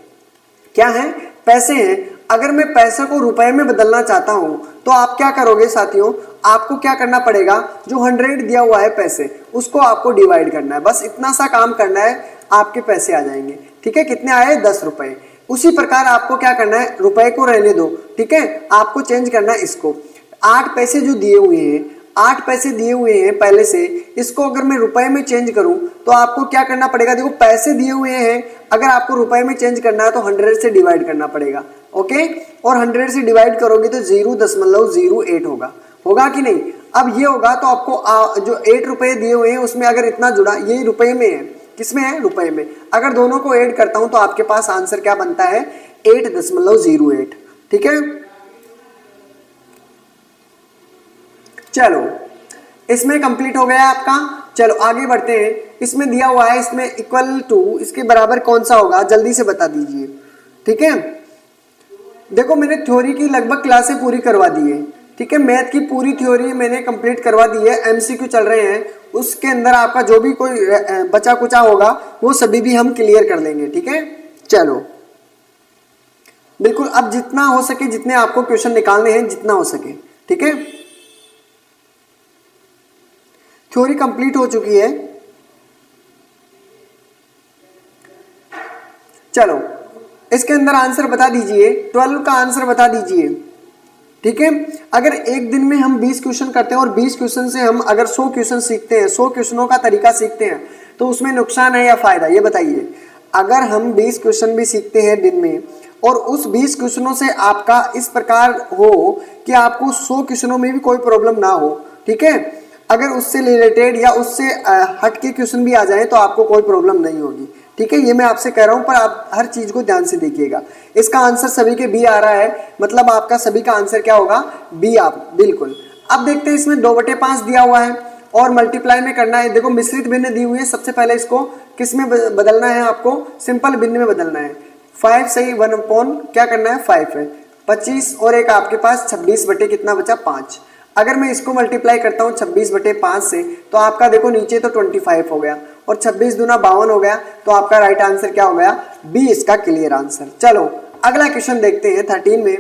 क्या है, पैसे हैं। अगर मैं पैसे को रुपए में बदलना चाहता हूं तो आप क्या करोगे साथियों, आपको क्या करना पड़ेगा, जो 100 दिया हुआ है पैसे, उसको आपको डिवाइड करना है, बस इतना सा काम करना है, आपके पैसे आ जाएंगे, ठीक है। कितने आए, 10 रुपए। उसी प्रकार आपको क्या करना है, रुपए को रहने दो, ठीक है, आपको चेंज करना है इसको। 8 पैसे जो दिए हुए हैं, 8 पैसे दिए हुए हैं पहले से, इसको अगर मैं रुपए में चेंज करूं तो आपको क्या करना पड़ेगा, देखो पैसे दिए हुए हैं, अगर आपको रुपए में चेंज करना है तो 100 से डिवाइड करना पड़ेगा, ओके, और 100 से डिवाइड करोगे तो 0.08 होगा कि नहीं। अब ये होगा तो आपको जो 8 रुपए दिए हुए हैं उसमें अगर इतना जुड़ा, ये रुपए में है, किसमें है, रुपए में, अगर दोनों को ऐड करता हूं तो आपके पास आंसर क्या बनता है, 8.08, ठीक है। चलो इसमें कंप्लीट हो गया आपका। चलो आगे बढ़ते हैं, इसमें दिया हुआ है, इसमें इक्वल टू, इसके बराबर कौन सा होगा, जल्दी से बता दीजिए, ठीक है। देखो मैंने थ्योरी की लगभग क्लासें पूरी करवा दी है, ठीक है, मैथ की पूरी थ्योरी मैंने कंप्लीट करवा दी है, एमसीक्यू चल रहे हैं, उसके अंदर आपका जो भी कोई बचा कुचा होगा वो सभी भी हम क्लियर कर लेंगे, ठीक है। चलो बिल्कुल, अब जितना हो सके, जितने आपको क्वेश्चन निकालने हैं, जितना हो सके, ठीक है। थ्योरी कंप्लीट हो चुकी है। चलो इसके अंदर आंसर बता दीजिए, 12 का आंसर बता दीजिए, ठीक है। अगर एक दिन में हम 20 क्वेश्चन करते हैं और 20 क्वेश्चन से हम अगर 100 क्वेश्चन सीखते हैं, 100 क्वेश्चनों का तरीका सीखते हैं, तो उसमें नुकसान है या फायदा, ये बताइए। अगर हम 20 क्वेश्चन भी सीखते हैं दिन में और उस 20 क्वेश्चनों से आपका इस प्रकार हो कि आपको 100 क्वेश्चनों में भी कोई प्रॉब्लम ना हो, ठीक है, अगर उससे रिलेटेड या उससे हट के क्वेश्चन भी आ जाए तो आपको कोई प्रॉब्लम नहीं होगी, ठीक है, ये मैं आपसे कह रहा हूं, पर आप हर चीज को ध्यान से देखिएगा। इसका आंसर सभी के बी आ रहा है, मतलब आपका सभी का आंसर क्या होगा, बी, आप बिल्कुल। अब देखते हैं, इसमें 2/5 दिया हुआ है और मल्टीप्लाई में करना है। देखो मिश्रित भिन्न दी हुई है, सबसे पहले इसको किस में बदलना है, आपको सिंपल भिन्न में बदलना है। 5 सही, 1 अपॉन क्या करना है, 5 है, 25 और एक आपके पास 26 बटे कितना बचा, 5। अगर मैं इसको मल्टीप्लाई करता हूं 26/5 से, तो आपका देखो नीचे तो 25 हो गया और 26 दूना 52 हो गया, तो आपका राइट आंसर क्या हो गया, बी, इसका क्लियर आंसर। चलो अगला क्वेश्चन देखते हैं 13 में।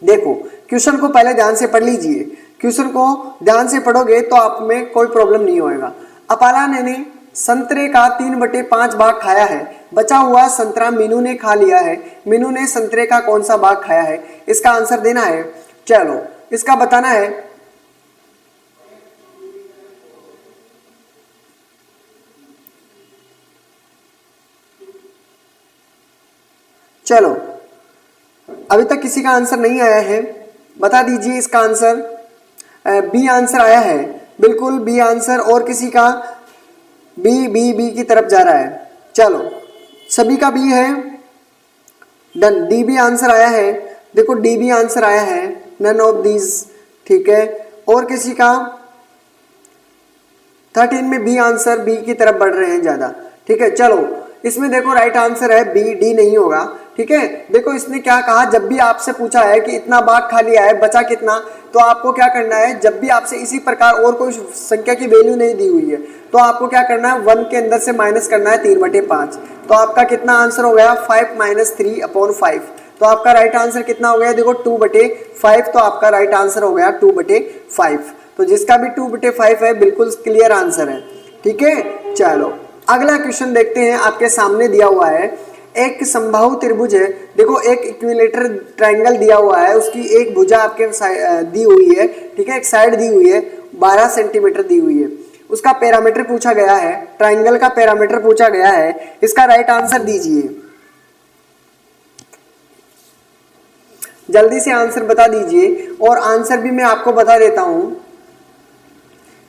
देखो क्वेश्चन को पहले ध्यान से पढ़ लीजिए, क्वेश्चन को ध्यान से पढ़ोगे तो आप में कोई प्रॉब्लम नहीं होएगा। अपाला ने संतरे का 3/5 भाग खाया है, बचा हुआ संतरा मीनू ने खा लिया है, मीनू ने संतरे का कौन सा भाग खाया है, इसका आंसर देना है। चलो इसका बताना है। चलो अभी तक किसी का आंसर नहीं आया है, बता दीजिए इसका आंसर। बी आंसर आया है, बिल्कुल बी आंसर, और किसी का बी की तरफ जा रहा है। चलो सभी का बी है, डन। डी बी आंसर आया है, देखो डी बी आंसर आया है, नन ऑफ दीज, ठीक है। और किसी का 13 में बी आंसर, बी की तरफ बढ़ रहे हैं ज्यादा, ठीक है। चलो इसमें देखो राइट आंसर है बी, डी नहीं होगा, ठीक है। देखो इसने क्या कहा, जब भी आपसे पूछा है कि इतना भाग खा लिया है, बचा कितना, तो आपको क्या करना है, जब भी आपसे इसी प्रकार और कोई संख्या की वैल्यू नहीं दी हुई है तो आपको क्या करना है, 1 के अंदर से माइनस करना है 3/5। तो आपका कितना आंसर हो गया, 5 - 3/5। तो आपका राइट आंसर कितना हो गया, देखो 2/5, तो आपका राइट आंसर हो गया 2/5। तो जिसका भी 2/5 है बिल्कुल क्लियर आंसर है, ठीक है। चलो अगला क्वेश्चन देखते हैं, आपके सामने दिया हुआ है, एक समबाहु त्रिभुज है। देखो एक इक्विलेटर ट्रायंगल दिया हुआ है, उसकी एक भुजा आपके दी हुई है, ठीक है, एक साइड दी हुई है, 12 सेंटीमीटर दी हुई है। उसका पैरामीटर पूछा गया है, ट्राइंगल का पैरामीटर पूछा गया है, इसका राइट आंसर दीजिए। जल्दी से आंसर बता दीजिए, और आंसर भी मैं आपको बता देता हूं,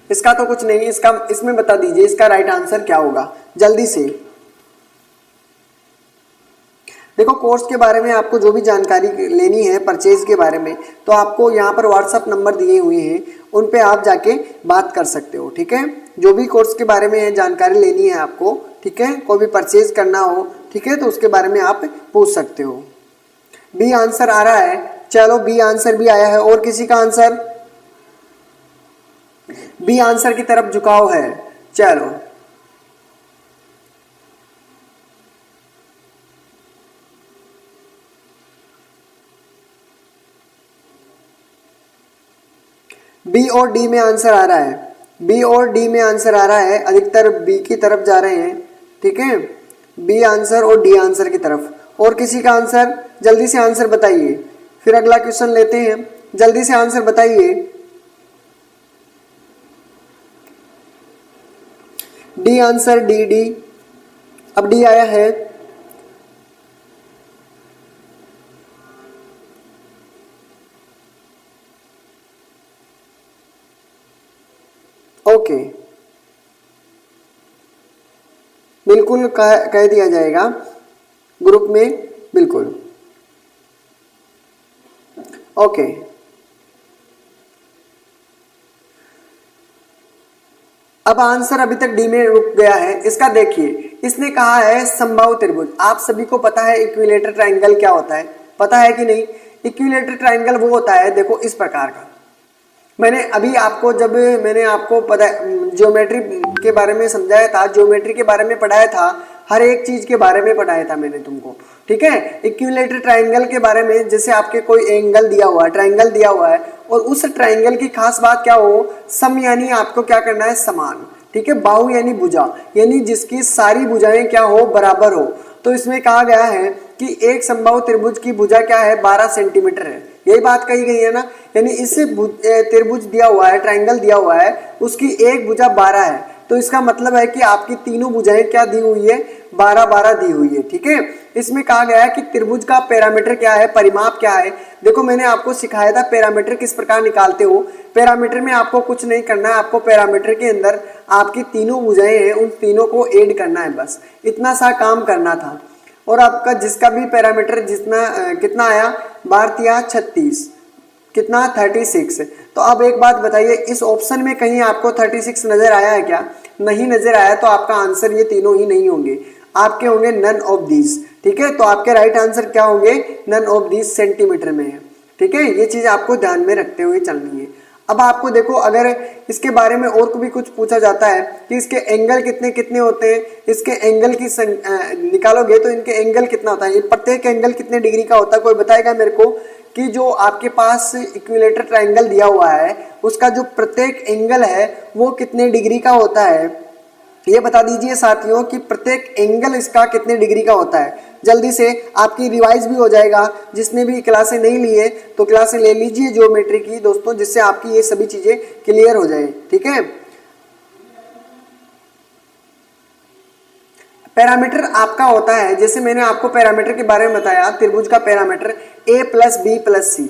इसका तो कुछ नहीं, इसमें बता दीजिए इसका राइट आंसर क्या होगा जल्दी से। देखो कोर्स के बारे में आपको जो भी जानकारी लेनी है परचेज के बारे में, तो आपको यहाँ पर व्हाट्सअप नंबर दिए हुए हैं, उन पे आप जाके बात कर सकते हो, ठीक है। जो भी कोर्स के बारे में जानकारी लेनी है आपको, ठीक है, कोई भी परचेज करना हो, ठीक है, तो उसके बारे में आप पूछ सकते हो। बी आंसर आ रहा है, चलो बी आंसर भी आया है। और किसी का आंसर? बी आंसर की तरफ झुकाव है, चलो बी और डी में आंसर आ रहा है, बी और डी में आंसर आ रहा है, अधिकतर बी की तरफ जा रहे हैं, ठीक है, बी आंसर और डी आंसर की तरफ। और किसी का आंसर? जल्दी से आंसर बताइए, फिर अगला क्वेश्चन लेते हैं, जल्दी से आंसर बताइए। डी आंसर, डी डी, अब डी आया है, ओके, बिल्कुल कह दिया जाएगा ग्रुप में, बिल्कुल ओके। अब आंसर अभी तक डी में रुक गया है। इसका देखिए, इसने कहा है समबाहु त्रिभुज। आप सभी को पता है इक्विलेटर ट्रायंगल क्या होता है, पता है कि नहीं? इक्विलेटर ट्रायंगल वो होता है, देखो इस प्रकार का। मैंने अभी आपको जब मैंने आपको पता ज्योमेट्री के बारे में समझाया था, ज्योमेट्री के बारे में पढ़ाया था, हर एक चीज के बारे में पढ़ाया था मैंने तुमको, ठीक है। इक्विलेटर ट्रायंगल के बारे में, जैसे आपके कोई एंगल दिया हुआ है, ट्रायंगल दिया हुआ है, और उस ट्रायंगल की खास बात क्या हो, सम यानी आपको क्या करना है, समान, ठीक है। बाहु यानी भुजा, यानी जिसकी सारी भुजाएं क्या हो, बराबर हो। तो इसमें कहा गया है कि एक समबाहु त्रिभुज की भुजा क्या है, 12 सेंटीमीटर है, यही बात कही गई है ना। यानी इस त्रिभुज दिया हुआ है, ट्रायंगल दिया हुआ है, उसकी एक भुजा 12 है, तो इसका मतलब है कि आपकी तीनों भुजाएं क्या दी हुई है, 12-12 दी हुई है, ठीक है। इसमें कहा गया है कि त्रिभुज का पैरामीटर क्या है, परिमाप क्या है। देखो मैंने आपको सिखाया था पैरामीटर किस प्रकार निकालते हो। पैरामीटर में आपको कुछ नहीं करना है, आपको पैरामीटर के अंदर आपकी तीनों भुजाएं हैं, उन तीनों को ऐड करना है, बस इतना सा काम करना था। और आपका जिसका भी पैरामीटर जितना कितना आया, 12×36 कितना, 36। तो अब एक बात बताइए, इस ऑप्शन में कहीं आपको 36 नजर आया है क्या? नहीं नजर आया, तो आपका आंसर ये तीनों ही नहीं होंगे, आपके होंगे नन ऑफ दीज, ठीक है। तो आपके राइट आंसर क्या होंगे, नन ऑफ दीज सेंटीमीटर में है, ठीक है। ये चीज आपको ध्यान में रखते हुए चलनी है। अब आपको देखो, अगर इसके बारे में और भी कुछ पूछा जाता है कि इसके एंगल कितने कितने होते हैं, इसके एंगल की निकालोगे तो इनके एंगल कितना होता है, ये प्रत्येक एंगल कितने डिग्री का होता है, कोई बताएगा मेरे को कि जो आपके पास इक्विलेटर ट्रायंगल दिया हुआ है उसका जो प्रत्येक एंगल है वो कितने डिग्री का होता है, ये बता दीजिए साथियों कि प्रत्येक एंगल इसका कितने डिग्री का होता है। जल्दी से आपकी रिवाइज भी हो जाएगा, जिसने भी क्लासें नहीं ली है तो क्लासें ले लीजिए ज्योमेट्री की दोस्तों, जिससे आपकी ये सभी चीजें क्लियर हो जाए, ठीक है। पैरामीटर आपका होता है, जैसे मैंने आपको पैरामीटर के बारे में बताया, त्रिभुज का पैरामीटर a+b+c,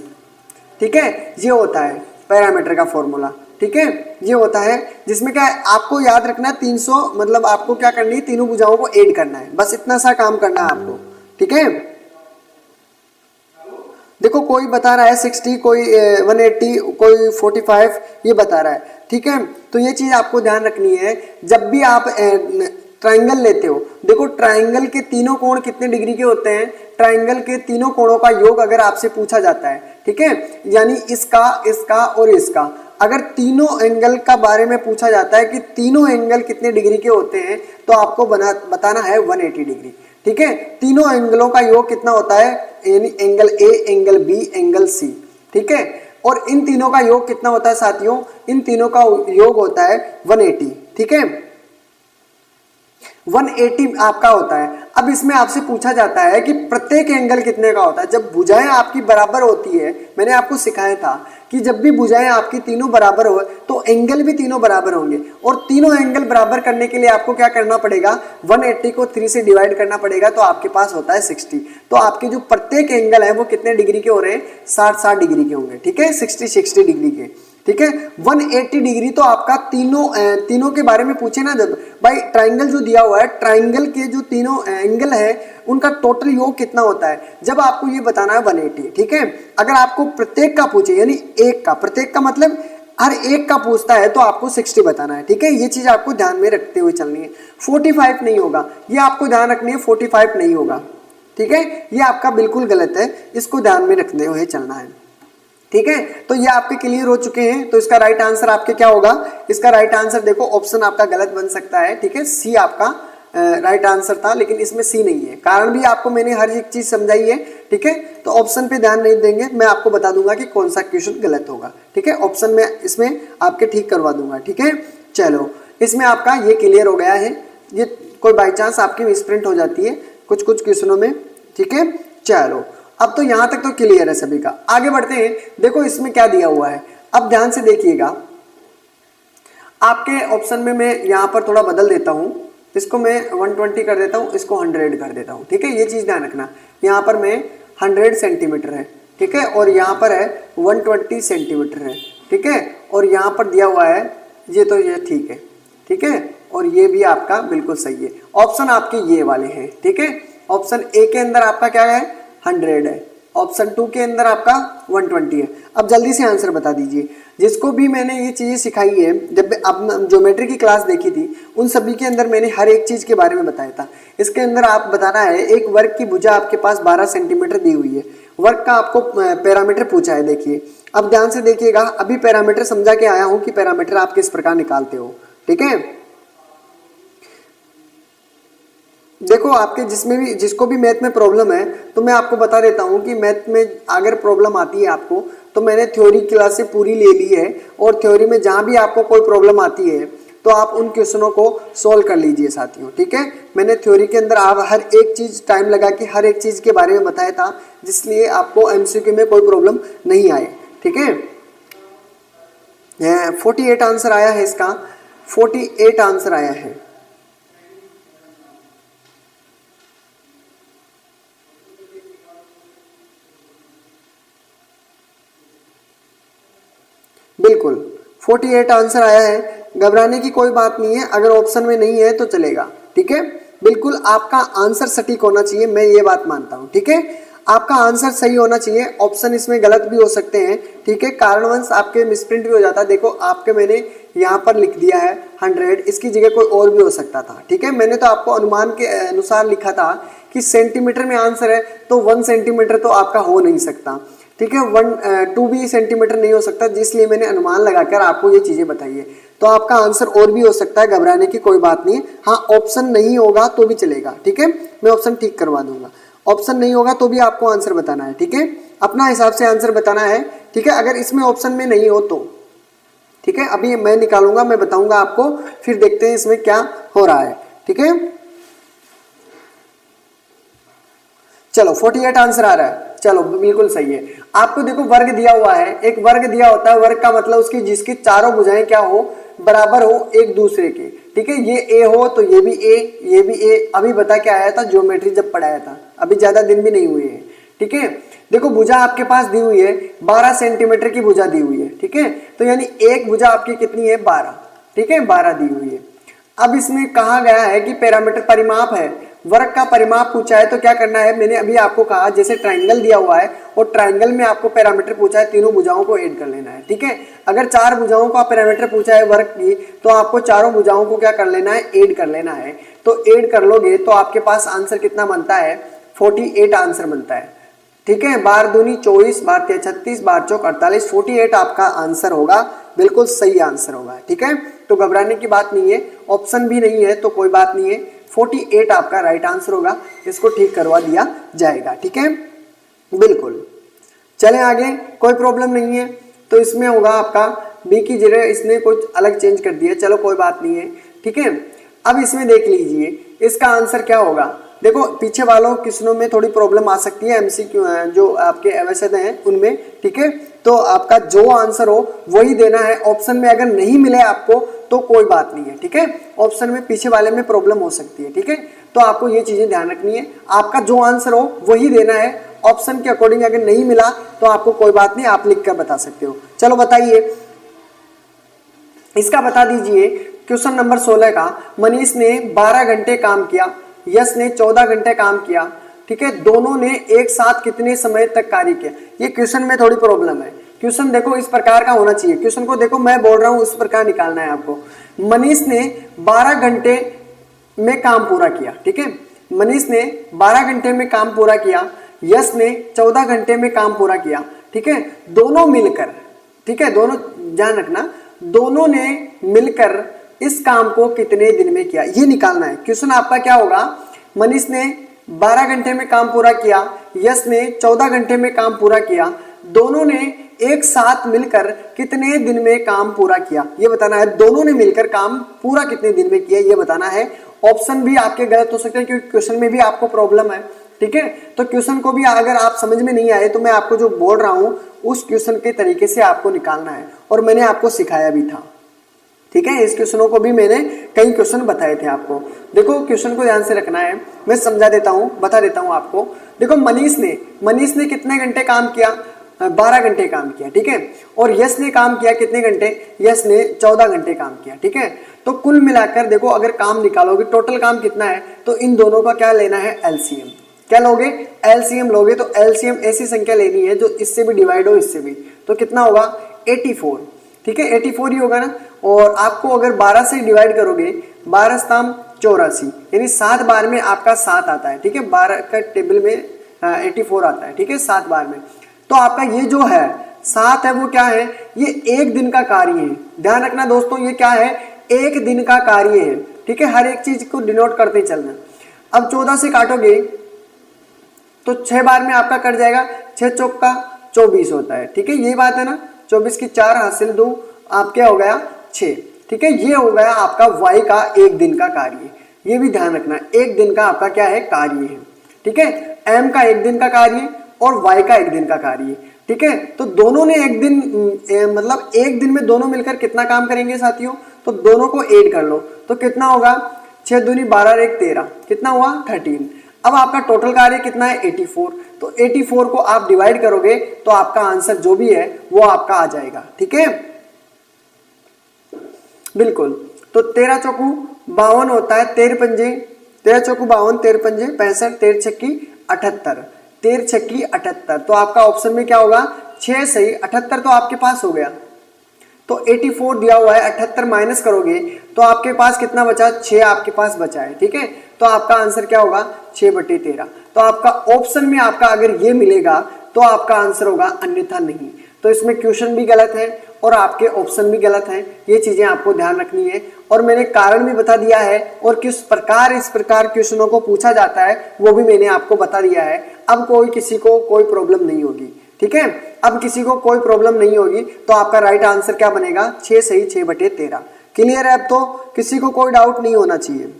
ठीक है, ये होता है पैरामीटर का फॉर्मूला, ठीक है, ये होता है। जिसमें क्या है, आपको याद रखना है 300, मतलब आपको क्या करनी है, तीनों भुजाओं को ऐड करना है, बस इतना सा काम करना है आपको, ठीक है। देखो कोई बता रहा है 60, कोई 180, कोई 45, ये बता रहा है, ठीक है। तो ये चीज आपको ध्यान रखनी है जब भी आप ट्रायंगल लेते हो। देखो ट्रायंगल के तीनों कोण कितने डिग्री के होते हैं, ट्रायंगल के तीनों कोणों का योग अगर आपसे पूछा जाता है, ठीक है, यानी इसका, इसका और इसका, अगर तीनों एंगल का बारे में पूछा जाता है कि तीनों एंगल कितने डिग्री के होते हैं, तो आपको बताना है 180 डिग्री, ठीक है। तीनों एंगलों का योग कितना होता है, यानी angle A, angle B, angle C, ठीक है। और इन तीनों का योग कितना होता है साथियों, इन तीनों का योग होता है 180, ठीक है, 180 आपका होता है। अब इसमें आपसे पूछा जाता है कि प्रत्येक एंगल कितने का होता है। जब भुजाएं आपकी बराबर होती है, मैंने आपको सिखाया था कि जब भी भुजाएं आपकी तीनों बराबर हो तो एंगल भी तीनों बराबर होंगे, और तीनों एंगल बराबर करने के लिए आपको क्या करना पड़ेगा, 180 को 3 से डिवाइड करना पड़ेगा, तो आपके पास होता है 60। तो आपके जो प्रत्येक एंगल है वो कितने डिग्री के हो रहे हैं, 60 डिग्री के होंगे, ठीक है, 60 डिग्री के, ठीक है। 180 डिग्री तो आपका तीनों के बारे में पूछे ना जब, भाई ट्राइंगल जो दिया हुआ है, ट्राइंगल के जो तीनों एंगल है उनका टोटल योग कितना होता है, जब आपको ये बताना है 180, ठीक है। अगर आपको प्रत्येक का पूछे, यानी एक का, प्रत्येक का मतलब हर एक का पूछता है, तो आपको 60 बताना है, ठीक है। ये चीज आपको ध्यान में रखते हुए चलनी है। 45 नहीं होगा, ये आपको ध्यान रखनी है, 45 नहीं होगा, ठीक है, ये आपका बिल्कुल गलत है, इसको ध्यान में रखते हुए चलना है, ठीक है। तो ये आपके क्लियर हो चुके हैं। तो इसका राइट आंसर आपके क्या होगा, इसका राइट आंसर देखो ऑप्शन आपका गलत बन सकता है, ठीक है, सी आपका राइट आंसर था, लेकिन इसमें सी नहीं है। कारण भी आपको मैंने हर एक चीज समझाई है, ठीक है। तो ऑप्शन पे ध्यान नहीं देंगे, मैं आपको बता दूंगा कि कौन सा क्वेश्चन गलत होगा, ठीक है। ऑप्शन में इसमें आपके ठीक करवा दूंगा, ठीक है। चलो, इसमें आपका ये क्लियर हो गया है। ये कोई बाई चांस आपकी मिसप्रिंट हो जाती है कुछ कुछ क्वेश्चनों में, ठीक है। चलो, अब तो यहां तक तो क्लियर है सभी का। आगे बढ़ते हैं। देखो इसमें क्या दिया हुआ है, अब ध्यान से देखिएगा। आपके ऑप्शन में मैं यहां पर थोड़ा बदल देता हूं, इसको मैं 120 कर देता हूं, इसको 100 कर देता हूं, ठीक है। ये चीज ध्यान रखना, यहां पर मैं 100 सेंटीमीटर है, ठीक है, और यहां पर है 120 सेंटीमीटर है, ठीक है, और यहां पर दिया हुआ है ये, तो ये ठीक है, ठीक है, और ये भी आपका बिल्कुल सही है। ऑप्शन आपके ये वाले हैं, ठीक है। ऑप्शन ए के अंदर आपका क्या है, 100 है, ऑप्शन 2 के अंदर आपका 120 है। अब जल्दी से आंसर बता दीजिए। जिसको भी मैंने ये चीजें सिखाई है, जब अब ज्योमेट्री की क्लास देखी थी, उन सभी के अंदर मैंने हर एक चीज के बारे में बताया था। इसके अंदर आप बताना है, एक वर्ग की भुजा आपके पास 12 सेंटीमीटर दी हुई है, वर्ग का आपको पैरामीटर पूछा है। देखिए, अब ध्यान से देखिएगा, अभी पैरामीटर समझा के आया हूं कि पैरामीटर आप किस प्रकार निकालते हो, ठीक है। देखो, आपके जिसको भी मैथ में प्रॉब्लम है, तो मैं आपको बता देता हूं कि मैथ में अगर प्रॉब्लम आती है आपको, तो मैंने थ्योरी क्लास से पूरी ले ली है, और थ्योरी में जहां भी आपको कोई प्रॉब्लम आती है तो आप उन क्वेश्चनों को सॉल्व कर लीजिए साथियों, ठीक है। मैंने थ्योरी के अंदर आप हर एक चीज टाइम लगा के हर एक चीज के बारे में बताया था, जिसलिए आपको एमसीक्यू में कोई प्रॉब्लम नहीं आए, ठीक है। 48 आंसर आया है इसका, 48 आंसर आया है। बिल्कुल 48 आंसर आया है, घबराने की कोई बात नहीं है। अगर ऑप्शन में नहीं है तो चलेगा, ठीक है। बिल्कुल आपका आंसर सटीक होना चाहिए, मैं ये बात मानता हूं, ठीक है। आपका आंसर सही होना चाहिए, ऑप्शन इसमें गलत भी हो सकते हैं, ठीक है, कारणवश आपके मिसप्रिंट भी हो जाता है। देखो, आपके मैंने यहाँ पर लिख दिया है 100, इसकी जगह कोई और भी हो सकता था, ठीक है। मैंने तो आपको अनुमान के अनुसार लिखा था कि सेंटीमीटर में आंसर है, तो 1 सेंटीमीटर तो आपका हो नहीं सकता, ठीक है, 2 भी सेंटीमीटर नहीं हो सकता, जिसलिए मैंने अनुमान लगाकर आपको ये चीजें बताई है। तो आपका आंसर और भी हो सकता है, घबराने की कोई बात नहीं है। हाँ, ऑप्शन नहीं होगा तो भी चलेगा, ठीक है, मैं ऑप्शन ठीक करवा दूंगा। ऑप्शन नहीं होगा तो भी आपको आंसर बताना है, ठीक है, अपना हिसाब से आंसर बताना है, ठीक है। अगर इसमें ऑप्शन में नहीं हो तो, ठीक है, अभी मैं निकालूंगा, मैं बताऊंगा आपको, फिर देखते हैं इसमें क्या हो रहा है, ठीक है। चलो, 48 आंसर आ रहा है, चलो बिल्कुल सही है। आपको देखो वर्ग दिया हुआ है, एक वर्ग दिया होता है, वर्ग का मतलब उसकी जिसकी चारों भुजाएं क्या हो, बराबर हो एक दूसरे के, ठीक है। ये ए हो तो ये भी ए, ये भी ए। अभी बता के आया था ज्योमेट्री जब पढ़ाया था, अभी ज्यादा दिन भी नहीं हुए हैं, ठीक है। देखो, भुजा आपके पास दी हुई है 12 सेंटीमीटर की भुजा दी हुई है, ठीक है, तो यानी एक भुजा आपकी कितनी है, 12, ठीक है, 12 दी हुई है। अब इसमें कहा गया है कि पैरामीटर परिमाप है, वर्ग का परिमाप पूछा है, तो क्या करना है, मैंने अभी आपको कहा, जैसे ट्रायंगल दिया हुआ है और ट्रायंगल में आपको पैरामीटर पूछा है, तीनों भुजाओं को ऐड कर लेना है, ठीक है। अगर 4 भुजाओं का पैरामीटर पूछा है वर्ग की, तो आपको चारों भुजाओं को क्या कर लेना है, ऐड कर लेना है। तो ऐड कर लोगे तो आपके पास आंसर कितना बनता है, 48 आंसर बनता है, ठीक है। 12 दूनी 24, 12 तिया 36, 12 चौक 48, 48 आपका आंसर होगा, बिल्कुल सही आंसर होगा, ठीक है। तो घबराने की बात नहीं है, ऑप्शन भी नहीं है तो कोई बात नहीं है, 48 आपका राइट आंसर होगा, इसको ठीक करवा दिया जाएगा, ठीक है, बिल्कुल। चलें आगे, कोई प्रॉब्लम नहीं है। तो इसमें होगा आपका बी की जगह इसने कुछ अलग चेंज कर दिया, चलो कोई बात नहीं है, ठीक है। अब इसमें देख लीजिए इसका आंसर क्या होगा। देखो, पीछे वालों क्वेश्चनों में थोड़ी प्रॉब्लम आ सकती है, एमसीक्यू जो आपके एमएसएन हैं उनमें, ठीक है। तो आपका जो आंसर हो वही देना है। ऑप्शन में अगर नहीं मिले आपको तो कोई बात नहीं है, ठीक है। ऑप्शन में पीछे वाले में प्रॉब्लम हो सकती है, ठीक है। तो आपको ये चीजें ध्यान रखनी है, आपका जो आंसर हो वही देना है। ऑप्शन के अकॉर्डिंग अगर नहीं मिला तो आपको कोई बात नहीं, आप लिख कर बता सकते हो। चलो बताइए, इसका बता दीजिए। क्वेश्चन नंबर 16 का, मनीष ने 12 घंटे काम किया, यश ने 14 घंटे काम किया, ठीक है। दोनों ने एक साथ कितने समय तक कार्य किया। ये क्वेश्चन में थोड़ी प्रॉब्लम है। क्वेश्चन देखो इस प्रकार का होना चाहिए, क्वेश्चन को देखो मैं बोल रहा हूं इस प्रकार निकालना है आपको। मनीष ने 12 घंटे में काम पूरा किया, ठीक है। मनीष ने 12 घंटे में काम पूरा किया, यश ने 14 घंटे में काम पूरा किया, ठीक है। दोनों मिलकर, ठीक है, दोनों ध्यान रखना, दोनों ने मिलकर इस काम को कितने दिन में किया, ये निकालना है। क्वेश्चन आपका क्या होगा, मनीष ने 12 घंटे में काम पूरा किया, यश ने 14 घंटे में काम पूरा किया, दोनों ने एक साथ मिलकर कितने दिन में काम पूरा किया, ये बताना है। दोनों ने मिलकर काम पूरा कितने दिन में किया, ये बताना है। ऑप्शन भी आपके गलत हो सकते हैं क्योंकि क्वेश्चन में भी आपको प्रॉब्लम है, ठीक है। तो क्वेश्चन को भी अगर आप समझ में नहीं आए तो मैं आपको जो बोल रहा हूं उस क्वेश्चन के तरीके से आपको निकालना है, और मैंने आपको सिखाया भी था, ठीक है। इस क्वेश्चनों को भी मैंने कई क्वेश्चन बताए थे आपको। देखो क्वेश्चन को ध्यान से रखना है, मैं समझा देता हूं, बता देता हूं आपको। देखो मनीष ने कितने घंटे काम किया, 12 घंटे काम किया, ठीक है। और यश ने काम किया कितने घंटे, यश ने 14 घंटे काम किया, ठीक है। तो कुल मिलाकर देखो अगर काम निकालोगे टोटल काम कितना है, तो इन दोनों का क्या लेना है, एलसीएम। क्या लोगे, एलसीएम लोगे। तो एलसीएम ऐसी संख्या लेनी है जो इससे भी डिवाइड हो इससे भी, तो कितना होगा 84, ठीक है। 84 ही होगा ना। और आपको अगर 12 से डिवाइड करोगे, 12 स्थान 84, यानी 7 बार में आपका 7 आता है, ठीक है। 12 का टेबल में 84 आता है, ठीक है, 7 बार में। तो आपका ये जो है 7 है वो क्या है, ये एक दिन का कार्य है। ध्यान रखना दोस्तों, ये क्या है, एक दिन का कार्य है, ठीक है। हर एक चीज को डिनोट करते चलना। अब 14 से काटोगे तो 6 बार में आपका कट जाएगा, 6 चौक का 24 होता है, ठीक है। ये बात है ना, 24 की 4 हासिल 2, आप क्या हो गया 6, ठीक है। ये हो गया आपका y का एक दिन का कार्य। ये भी ध्यान रखना, एक दिन का आपका क्या है, कार्य है, ठीक है। m का एक दिन का कार्य और y का एक दिन का कार्य, ठीक है। तो दोनों ने एक दिन मतलब एक दिन में दोनों मिलकर कितना काम करेंगे साथियों, तो दोनों को ऐड कर लो तो कितना होगा, 6 दूनी 12 एक 13, कितना हुआ 13। अब आपका टोटल कार्य कितना है 84, तो 84 को आप डिवाइड करोगे तो आपका आंसर जो भी है वो आपका आ जाएगा, ठीक है, बिल्कुल। तो 13 चौकू 52 होता है, 13 पंजे 13 चौकू 52, 13 पंजे 65, 13 छक्की 78, 13 छक्की 78। तो आपका ऑप्शन में क्या होगा, 6 सही 78 तो आपके पास हो गया। तो 84 दिया हुआ है, 78 माइनस करोगे तो आपके पास कितना बचा, 6 आपके पास बचा है, ठीक है। तो आपका आंसर क्या होगा, 6/13। तो आपका ऑप्शन में आपका अगर ये मिलेगा तो आपका आंसर होगा, अन्यथा नहीं। तो इसमें क्वेश्चन भी गलत है और आपके ऑप्शन भी गलत हैं, ये चीजें आपको ध्यान रखनी है। और मैंने कारण भी बता दिया है और किस प्रकार इस प्रकार क्वेश्चनों को पूछा जाता है वो भी मैंने आपको बता दिया है। अब कोई किसी को कोई प्रॉब्लम नहीं होगी, ठीक है। अब किसी को कोई प्रॉब्लम नहीं होगी तो आपका राइट आंसर क्या बनेगा, 6 सही 6/13। क्लियर है, अब तो किसी को कोई डाउट नहीं होना चाहिए।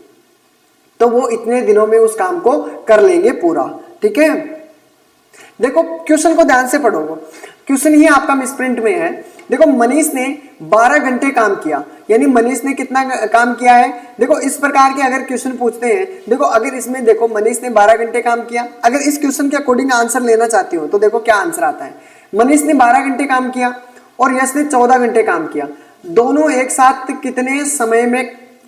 तो वो इतने दिनों में उस काम को कर लेंगे पूरा, ठीक है। देखो क्वेश्चन को ध्यान से पढ़ोगे, क्वेश्चन ही आपका मिसप्रिंट में है। देखो मनीष ने 12 घंटे काम किया, यानी मनीष ने कितना काम किया है। देखो इस प्रकार के अगर क्वेश्चन पूछते हैं, देखो अगर इसमें देखो मनीष ने 12 घंटे काम किया, अगर इस क्वेश्चन के अकॉर्डिंग आंसर लेना चाहती हो तो देखो क्या आंसर आता है। मनीष ने 12 घंटे काम किया और यश ने 14 घंटे काम किया, दोनों एक साथ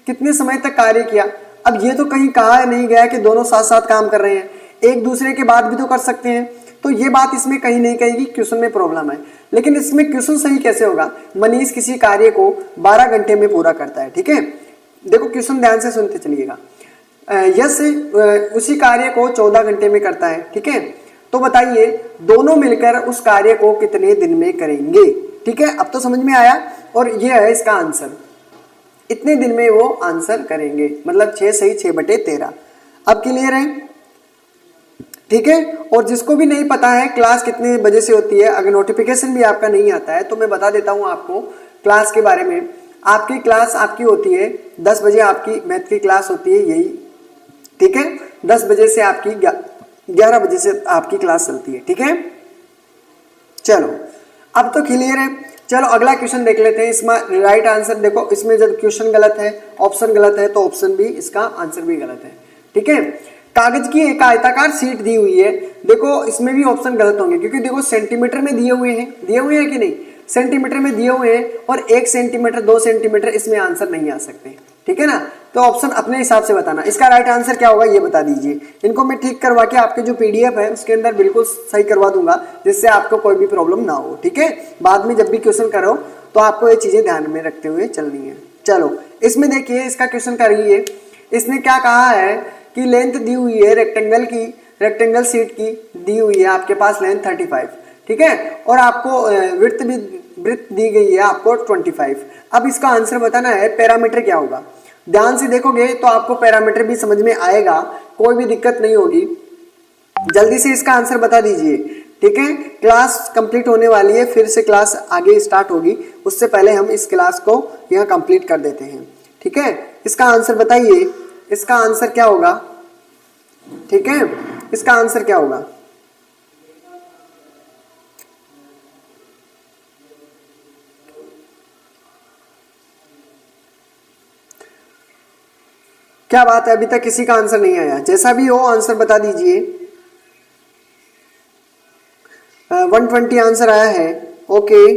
कितने समय तक कार्य किया। अब ये तो कहीं कहा नहीं गया कि दोनों साथ साथ काम कर रहे हैं, एक दूसरे के बाद भी तो कर सकते हैं। तो ये बात इसमें कहीं नहीं कहेगी, क्वेश्चन में प्रॉब्लम है। लेकिन इसमें क्वेश्चन सही कैसे होगा, मनीष किसी कार्य को 12 घंटे में पूरा करता है, ठीक है। देखो क्वेश्चन ध्यान से सुनते चलिएगा। यश उसी कार्य को 14 घंटे में करता है, ठीक है। तो बताइए दोनों मिलकर उस कार्य को कितने दिन में करेंगे, ठीक है। अब तो समझ में आया, और ये है इसका आंसर, इतने दिन में वो आंसर करेंगे, मतलब 6 सही 6/13। अब क्लियर है, ठीक है। और जिसको भी नहीं पता है क्लास कितने बजे से होती है, अगर नोटिफिकेशन भी आपका नहीं आता है तो मैं बता देता हूं आपको क्लास के बारे में। आपकी क्लास आपकी होती है 10 बजे, आपकी मैथ की क्लास होती है यही, ठीक है। 10 बजे से आपकी 11 बजे से आपकी क्लास चलती है, ठीक है। चलो अब तो क्लियर है। चलो अगला क्वेश्चन देख लेते हैं। इसमें राइट आंसर देखो, इसमें जब क्वेश्चन गलत है, ऑप्शन गलत है, तो ऑप्शन भी इसका आंसर भी गलत है। ठीक है, कागज की एक आयताकार शीट दी हुई है। देखो इसमें भी ऑप्शन गलत होंगे, क्योंकि देखो सेंटीमीटर में दिए हुए हैं कि नहीं, सेंटीमीटर में दिए हुए हैं, और 1 सेंटीमीटर 2 सेंटीमीटर इसमें आंसर नहीं आ सकते। ठीक है ना, तो ऑप्शन अपने हिसाब से बताना। इसका राइट आंसर क्या होगा ये बता दीजिए। इनको मैं ठीक करवा के आपके जो पीडीएफ है उसके अंदर बिल्कुल सही करवा दूंगा, जिससे आपको कोई भी प्रॉब्लम ना हो। ठीक है, बाद में जब भी क्वेश्चन करो तो आपको ये चीजें ध्यान में रखते हुए चलनी है। चलो इसमें देखिए, इसका क्वेश्चन करिए। इसने क्या कहा है कि लेंथ दी हुई है रेक्टेंगल की, रेक्टेंगल शीट की दी हुई है आपके पास लेंथ 35। ठीक है, और आपको विड्थ दी गई है आपको 25। अब इसका आंसर बताना है, पैरामीटर क्या होगा। ध्यान से देखोगे तो आपको पैरामीटर भी समझ में आएगा, कोई भी दिक्कत नहीं होगी। जल्दी से इसका आंसर बता दीजिए। ठीक है, क्लास कंप्लीट होने वाली है, फिर से क्लास आगे स्टार्ट होगी, उससे पहले हम इस क्लास को यहाँ कंप्लीट कर देते हैं। ठीक है, इसका आंसर बताइए, इसका आंसर क्या होगा। ठीक है, इसका आंसर क्या होगा। क्या बात है, अभी तक किसी का आंसर नहीं आया। जैसा भी हो आंसर बता दीजिए। 120 आंसर आया है। ओके,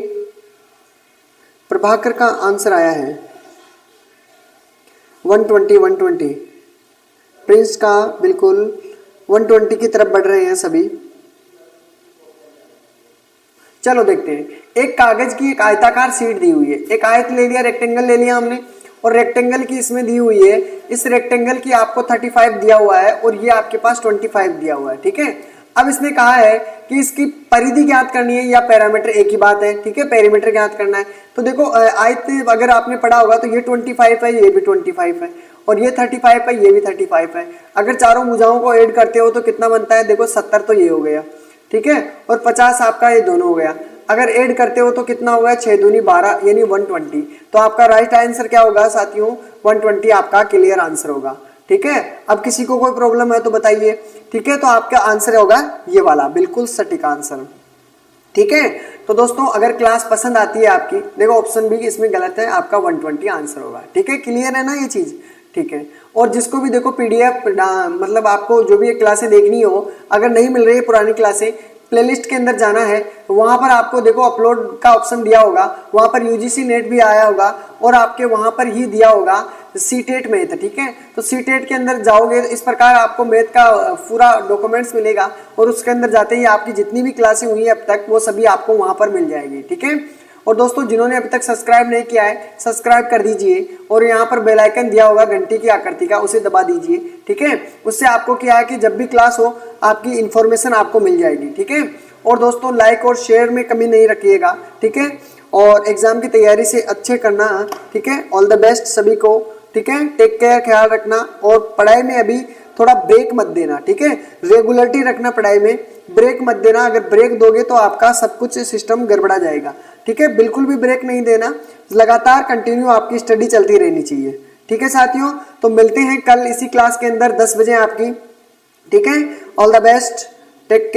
प्रभाकर का आंसर आया है 120। प्रिंस का बिल्कुल 120 की तरफ बढ़ रहे हैं सभी। चलो देखते हैं। एक कागज की एक आयताकार शीट दी हुई है, एक आयत ले लिया, रेक्टेंगल ले लिया हमने, और रेक्टेंगल की इसमें दी हुई है। इस रेक्टेंगल की आपको 35 दिया हुआ है और ये आपके पास 25 दिया हुआ है। ठीक है, अब इसने कहा है कि इसकी परिधि ज्ञात करनी है या पैरामीटर, एक ही बात है। ठीक है, पैरामीटर ज्ञात करना है। तो देखो आयत अगर आपने पढ़ा होगा तो ये 25 है, ये भी 25 है, और ये 35 है, ये भी 35 है। अगर चारों भुजाओं को ऐड करते हो तो कितना बनता है, देखो 70 तो ये हो गया। ठीक है, और 50 आपका ये दोनों हो गया। अगर ऐड करते हो तो कितना होगा, 6 दूनी 12 यानी 120। तो आपका राइट आंसर क्या होगा साथियों, 120 आपका क्लियर आंसर होगा। ठीक है, अब किसी को कोई प्रॉब्लम है तो बताइए। ठीक है, तो आपका आंसर होगा ये वाला, बिल्कुल सटीक आंसर। ठीक है, तो दोस्तों अगर क्लास पसंद आती है आपकी, देखो ऑप्शन भी इसमें गलत है, आपका 120 आंसर होगा। ठीक है, क्लियर है ना ये चीज। ठीक है, और जिसको भी देखो पीडीएफ मतलब आपको जो भी क्लासें देखनी हो, अगर नहीं मिल रही है पुरानी क्लासें, प्लेलिस्ट के अंदर जाना है, वहां पर आपको देखो अपलोड का ऑप्शन दिया होगा, वहां पर यूजीसी नेट भी आया होगा, और आपके वहां पर ही दिया होगा सीटेट मैथ। ठीक है, तो सीटेट के अंदर जाओगे तो इस प्रकार आपको मैथ का पूरा डॉक्यूमेंट्स मिलेगा, और उसके अंदर जाते ही आपकी जितनी भी क्लासें हुई है अब तक वो सभी आपको वहां पर मिल जाएगी। ठीक है, और दोस्तों जिन्होंने अभी तक सब्सक्राइब नहीं किया है, सब्सक्राइब कर दीजिए, और यहाँ पर बेल आइकन दिया होगा घंटी की आकृति का, उसे दबा दीजिए। ठीक है, उससे आपको क्या है कि जब भी क्लास हो आपकी इंफॉर्मेशन आपको मिल जाएगी। ठीक है, और दोस्तों लाइक और शेयर में कमी नहीं रखिएगा। ठीक है, और एग्जाम की तैयारी से अच्छे करना। ठीक है, ऑल द बेस्ट सभी को। ठीक है, टेक केयर, ख्याल रखना, और पढ़ाई में अभी थोड़ा ब्रेक मत देना। ठीक है, रेगुलरिटी रखना, पढ़ाई में ब्रेक मत देना। अगर ब्रेक दोगे तो आपका सब कुछ सिस्टम गड़बड़ा जाएगा। ठीक है, बिल्कुल भी ब्रेक नहीं देना, लगातार कंटिन्यू आपकी स्टडी चलती रहनी चाहिए। ठीक है साथियों, तो मिलते हैं कल इसी क्लास के अंदर 10 बजे आपकी। ठीक है, all the best, take care.